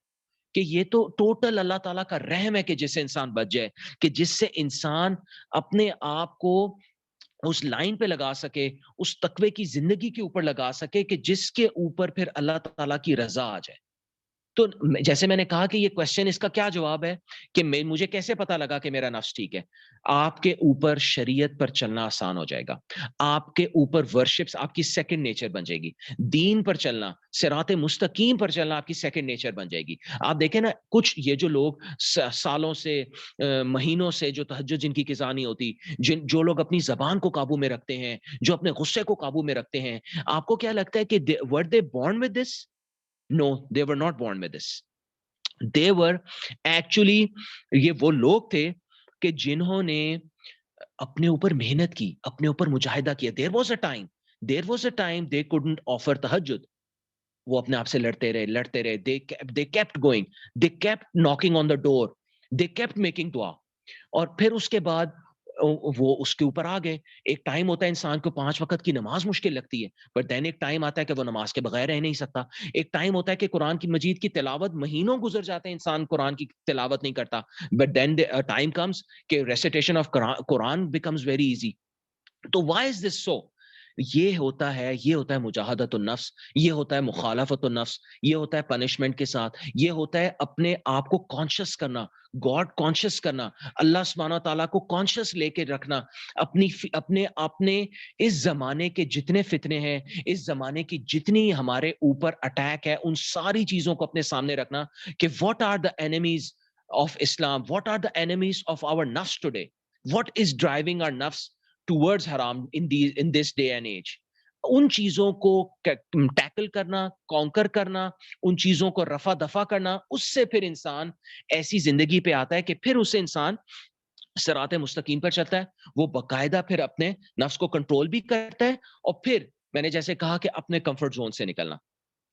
Speaker 1: کہ یہ تو ٹوٹل اللہ تعالیٰ کا رحم ہے کہ جس سے انسان بچ جائے, کہ جس سے انسان اپنے آپ کو اس لائن پہ لگا سکے, اس تقوی کی زندگی کے اوپر لگا سکے کہ جس کے اوپر پھر اللہ تعالیٰ کی رضا آ جائے. تو جیسے میں نے کہا کہ یہ کوشچن, اس کا کیا جواب ہے کہ مجھے کیسے پتا لگا کہ میرا نفس ٹھیک ہے؟ آپ کے اوپر شریعت پر چلنا آسان ہو جائے گا, آپ کے اوپر ورشپس آپ کی سیکنڈ نیچر بن جائے گی, دین پر چلنا, صراط مستقیم پر چلنا آپ کی سیکنڈ نیچر بن جائے گی. آپ دیکھیں نا, کچھ یہ جو لوگ سالوں سے مہینوں سے جو تہجد جن کی قضا نہیں ہوتی, جو لوگ اپنی زبان کو قابو میں رکھتے ہیں, جو اپنے غصے کو قابو میں رکھتے ہیں, آپ کو کیا لگتا ہے کہ were they born with this? No, they were not born with this. They were actually, یہ وہ لوگ تھے کہ جنہوں نے اپنے اوپر محنت کی, اپنے اوپر مجاہدہ کیا. There was a time they couldn't offer tahajjud. وہ اپنے آپ سے لڑتے رہے. They kept going. They kept knocking on the door. They kept making dua. اور پھر اس کے بعد وہ اس کے اوپر آ گئے. ایک ٹائم ہوتا ہے انسان کو 5 وقت کی نماز مشکل لگتی ہے, بٹ دین ایک ٹائم آتا ہے کہ وہ نماز کے بغیر رہ نہیں سکتا. ایک ٹائم ہوتا ہے کہ قرآن کی مجید کی تلاوت مہینوں گزر جاتے ہیں, انسان قرآن کی تلاوت نہیں کرتا, بٹ دین ٹائم کمز کہ recitation of Quran becomes very easy. تو وائی از دس سو؟ یہ ہوتا ہے مجاہدت النفس, یہ ہوتا ہے مخالفت النفس, یہ ہوتا ہے پنشمنٹ کے ساتھ, یہ ہوتا ہے اپنے آپ کو کانشیس کرنا, گاڈ کانشیس کرنا, اللہ سبحانہ تعالیٰ کو کانشیس لے کے رکھنا, اپنے اس زمانے کے جتنے فتنے ہیں, اس زمانے کی جتنی ہمارے اوپر اٹیک ہے, ان ساری چیزوں کو اپنے سامنے رکھنا کہ what are the enemies of Islam, what are the enemies of our nafs today, what is driving our nafs towards haram in this day and age. ان چیزوں کو ٹیکل کرنا, کانکر کرنا, ان چیزوں کو رفع دفع کرنا, اس سے پھر انسان ایسی زندگی پہ آتا ہے کہ پھر اسے انسان صراط مستقیم پر چلتا ہے. وہ باقاعدہ پھر اپنے نفس کو کنٹرول بھی کرتا ہے, اور پھر میں نے جیسے کہا کہ اپنے کمفرٹ زون سے نکلنا,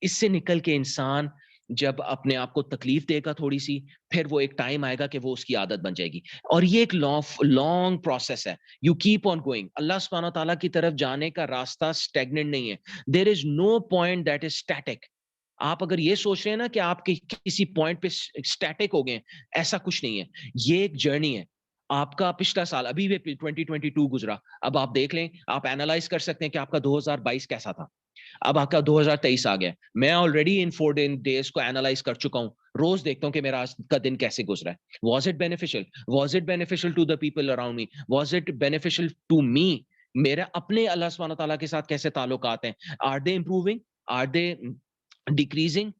Speaker 1: اس سے نکل کے انسان جب اپنے آپ کو تکلیف دے گا تھوڑی سی, پھر وہ ایک ٹائم آئے گا کہ وہ اس کی عادت بن جائے گی. اور یہ ایک لانگ پروسیس ہے. You keep on going. اللہ سبحانہ تعالیٰ کی طرف جانے کا راستہ اسٹیگننٹ نہیں ہے. There is know point that is static. آپ اگر یہ سوچ رہے ہیں نا کہ آپ کسی پوائنٹ پہ اسٹیٹک ہو گئے, ایسا کچھ نہیں ہے. یہ ایک جرنی ہے. آپ کا پچھلا سال ابھی بھی 2022 گزرا, اب آپ دیکھ لیں, آپ اینالائز کر سکتے ہیں کہ آپ کا 2022 کیسا تھا. اب آپ کا 2023 آ گیا. میں آلریڈی ان 4 days کو اینالائز کر چکا ہوں, روز دیکھتا ہوں کہ میرا آج کا دن کیسے گزرا ہے. Was it beneficial to the people around me, was it beneficial to me, میرا اپنے اللہ سبحانہ تعالیٰ کے ساتھ کیسے تعلقات ہیں, are they improving, are they decreasing,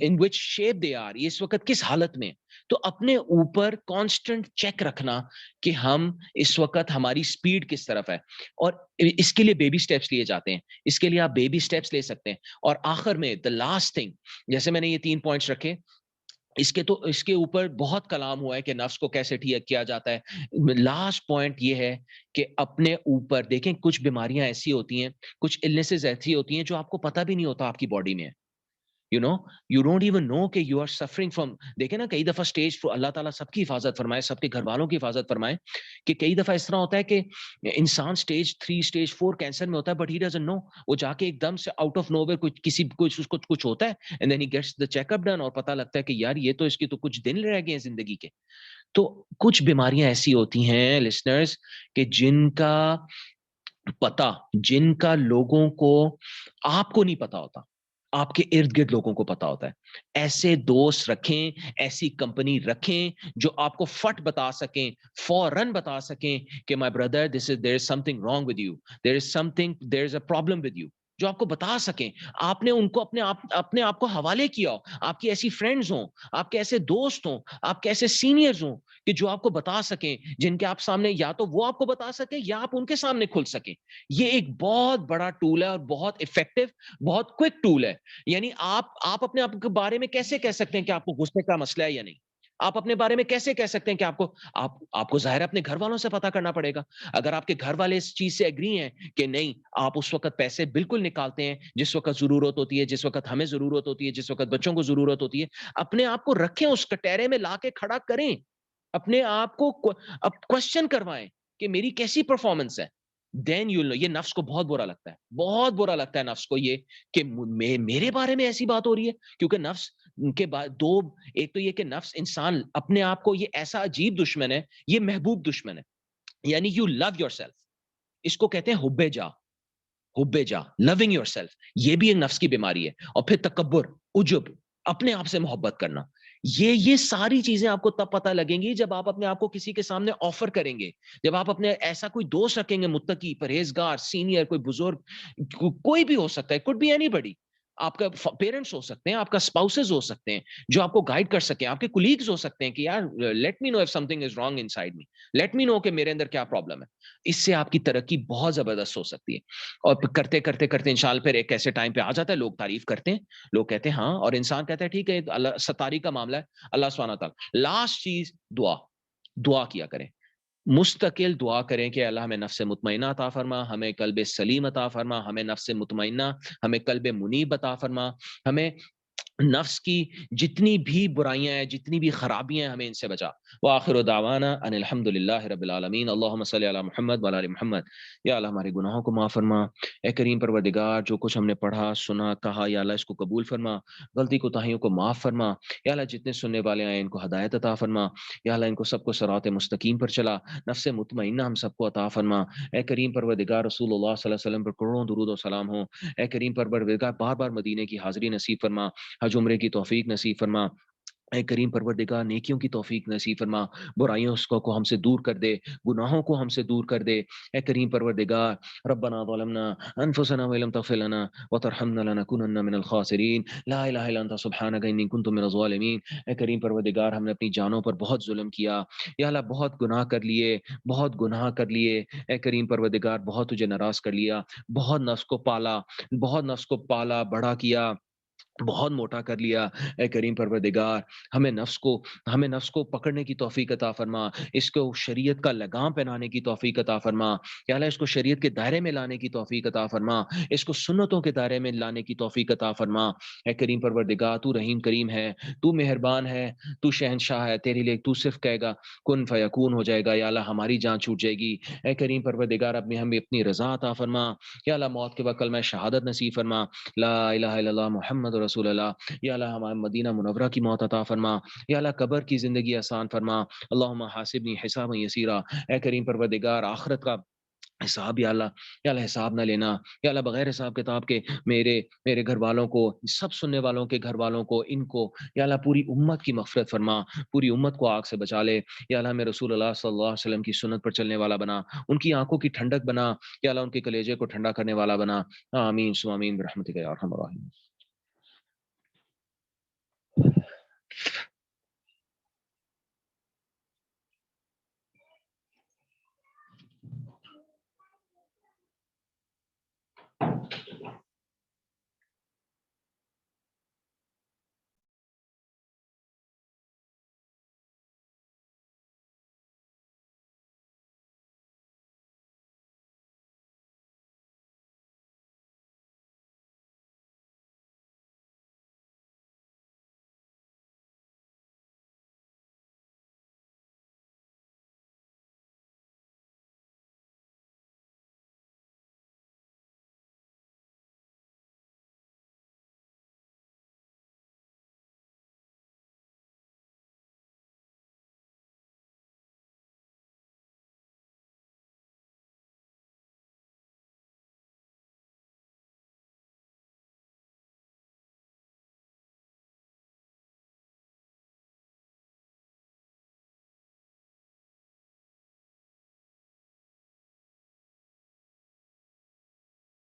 Speaker 1: in which shape they are, یہ اس وقت کس حالت میں. تو اپنے اوپر کانسٹنٹ چیک رکھنا کہ ہم اس وقت ہماری سپیڈ کس طرف ہے, اور اس کے لیے بیبی سٹیپس لیے جاتے ہیں. اس کے لیے آپ بیبی سٹیپس لے سکتے ہیں. اور آخر میں دا لاسٹ تھنگ, جیسے میں نے یہ 3 پوائنٹس رکھے, اس کے اوپر بہت کلام ہوا ہے کہ نفس کو کیسے ٹھیک کیا جاتا ہے. لاسٹ پوائنٹ یہ ہے کہ اپنے اوپر دیکھیں, کچھ بیماریاں ایسی ہوتی ہیں, کچھ illnesses ایسی ہوتی ہیں جو آپ کو پتہ بھی نہیں ہوتا آپ کی باڈی میں ہے. you don't even know کہ you are suffering from. دیکھیں نا, کئی دفعہ اسٹیج, اللہ تعالیٰ سب کی حفاظت فرمائے, سب کے گھر والوں کی حفاظت فرمائے, کہ کئی دفعہ اس طرح ہوتا ہے کہ انسان اسٹیج 3 اسٹیج 4 کینسر میں ہوتا ہے, بٹ ہی ڈزنٹ نو. وہ جا کے ایک دم سے آؤٹ آف نو ویئر کچھ ہوتا ہے, and then he gets the check up done, اور پتہ لگتا ہے کہ یار یہ تو اس کی تو کچھ دن رہ گئے ہیں زندگی کے. تو کچھ بیماریاں ایسی ہوتی ہیں لسنرز کہ جن کا لوگوں کو, آپ کو نہیں پتا ہوتا, آپ کے ارد گرد لوگوں کو پتا ہوتا ہے. ایسے دوست رکھیں, ایسی کمپنی رکھیں جو آپ کو فٹ بتا سکیں, فوراً بتا سکیں کہ my brother, there is something wrong with you, there is a problem with you. جو آپ کو بتا سکیں، آپ نے ان کو اپنے آپ کو حوالے کیا ہو، آپ کی ایسی فرینڈز ہوں، آپ کے ایسے دوست ہوں، آپ کے ایسے سینئرز ہوں کہ جو آپ کو بتا سکیں، جن کے آپ سامنے یا تو وہ آپ کو بتا سکیں یا آپ ان کے سامنے کھل سکیں۔ یہ ایک بہت بڑا ٹول ہے اور بہت افیکٹو، بہت کوئک ٹول ہے۔ یعنی آپ اپنے آپ کے بارے میں کیسے کہہ سکتے ہیں کہ آپ کو غصے کا مسئلہ ہے یا نہیں؟ آپ اپنے بارے میں کیسے کہہ سکتے ہیں کہ آپ کو ظاہر ہے اپنے گھر والوں سے پتا کرنا پڑے گا۔ اگر آپ کے گھر والے اس چیز سے ایگری ہیں کہ نہیں، آپ اس وقت پیسے بالکل نکالتے ہیں جس وقت ضرورت ہوتی ہے، جس وقت ہمیں ضرورت ہوتی ہے، جس وقت بچوں کو ضرورت ہوتی ہے، اپنے آپ کو رکھیں، اس کٹہرے میں لا کے کھڑا کریں، اپنے آپ کو اب کوشچن کروائیں کہ میری کیسی پرفارمنس ہے۔ Then you know. یہ نفس کو بہت برا لگتا ہے، بہت برا لگتا ہے نفس کو یہ کہ میرے بارے میں ایسی بات ہو رہی ہے، کیونکہ نفس کے بعد دو، ایک تو یہ کہ نفس انسان اپنے آپ کو، یہ ایسا عجیب دشمن ہے، یہ محبوب دشمن ہے۔ یعنی یو لو یور سیلف، اس کو کہتے ہیں حب جا، حب جا، لونگ یور سیلف، یہ بھی ایک نفس کی بیماری ہے۔ اور پھر تکبر، عجب، اپنے آپ سے محبت کرنا، یہ ساری چیزیں آپ کو تب پتہ لگیں گی جب آپ اپنے آپ کو کسی کے سامنے آفر کریں گے، جب آپ اپنے ایسا کوئی دوست رکھیں گے، متقی، پرہیزگار، سینئر، کوئی بزرگ، کوئی بھی ہو سکتا ہے، کوڈ بی اینی بڈی، آپ کا پیرنٹس ہو سکتے ہیں، آپ کا اسپاؤسز ہو سکتے ہیں جو آپ کو گائیڈ کر سکیں، آپ کے کولیگز ہو سکتے ہیں کہ یار let me know if something is wrong inside me, let me know کہ میرے اندر کیا پرابلم ہے۔ اس سے آپ کی ترقی بہت زبردست ہو سکتی ہے۔ اور پھر کرتے کرتے کرتے انشاءاللہ پھر ایک ایسے ٹائم پہ آ جاتا ہے، لوگ تعریف کرتے ہیں، لوگ کہتے ہیں ہاں، اور انسان کہتا ہے ٹھیک ہے، اللہ ستاری کا معاملہ ہے، اللہ سبحانہ تعالیٰ۔ لاسٹ چیز دعا، دعا کیا کریں، مستقل دعا کریں کہ اللہ ہمیں نفس مطمئنہ عطا فرما، ہمیں قلب سلیم عطا فرما، ہمیں نفس مطمئنہ، ہمیں قلب منیب عطا فرما، ہمیں نفس کی جتنی بھی برائیاں ہیں، جتنی بھی خرابیاں ہیں، ہمیں ان سے بچا۔ وآخر دعوانا ان الحمد للہ رب العالمین۔ اللہم صلی علی محمد وعلی آل محمد۔ یا اللہ ہمارے گناہوں کو معاف فرما، اے کریم پروردگار، جو کچھ ہم نے پڑھا، سنا، کہا، یا اللہ اس کو قبول فرما، غلطی کوتاہیوں کو معاف فرما، یا اللہ جتنے سننے والے آئے ان کو ہدایت عطا فرما، یا اللہ ان کو سب کو صراط مستقیم پر چلا، نفس مطمئنہ ہم سب کو عطا فرما۔ اے کریم پروردگار، رسول اللہ صلی اللہ علیہ وسلم پر کروڑوں درود و سلام ہوں۔ اے کریم پروردگار، بار بار مدینے کی حاضری نصیب فرما، حج عمرے کی توفیق نصیب فرما۔ اے کریم پروردگار، نیکیوں کی توفیق نصیب فرما، برائیوں کو ہم سے دور کر دے، گناہوں کو ہم سے دور کر دے۔ اے کریم پروردگار، ربنا ظلمنا انفسنا وان لم تغفر لنا وترحمنا لنكونن من الخاسرین، لا الہ الا انت سبحانک انی کنت من الظالمین۔ اے کریم پروردگار، ہم نے اپنی جانوں پر بہت ظلم کیا، یا اللہ بہت گناہ کر لیے، بہت گناہ کر لیے۔ اے کریم پروردگار، بہت تجھے ناراض کر لیا، بہت نفس کو پالا، بہت نفس کو پالا بڑا کیا، بہت موٹا کر لیا۔ اے کریم پروردگار، ہمیں نفس کو پکڑنے کی توفیق عطا فرما، اس کو شریعت کا لگام پہنانے کی توفیق عطا فرما، یا اللہ اس کو شریعت کے دائرے میں لانے کی توفیق عطا فرما، اس کو سنتوں کے دائرے میں لانے کی توفیق عطا فرما۔ اے کریم پروردگار، تو رحیم کریم ہے، تو مہربان ہے، تو شہنشاہ ہے، تیرے لیے تو صرف کہے گا کن فیکون ہو جائے گا، یا اللہ ہماری جان چھوٹ جائے گی۔ اے کریم پروردگار، ہمیں اپنی رضا عطا فرما، یا اللہ موت کے وقت کلمہ شہادت نصیب فرما، لا الہ الا اللہ محمد رسول اللہ۔ یا اللہ ہمارے مدینہ منورہ کی موت عطا فرما، یا اللہ قبر کی زندگی آسان فرما، اللہم حاسبنی حسابا یسیرا۔ اے کریم پروردگار، آخرت کا حساب یا اللہ حساب نہ لینا، یا اللہ بغیر حساب کتاب کے میرے گھر والوں کو، سب سننے والوں کے گھر والوں کو، ان کو، یا اللہ پوری امت کی مغفرت فرما، پوری امت کو آگ سے بچا لے۔ یا اللہ ہمیں رسول اللہ صلی اللہ علیہ وسلم کی سنت پر چلنے والا بنا، ان کی آنکھوں کی ٹھنڈک بنا، یا اللہ ان کے کلیجے کو ٹھنڈا کرنے والا بنا۔ آمین ثم آمین برحمتک یا ارحم الراحمین۔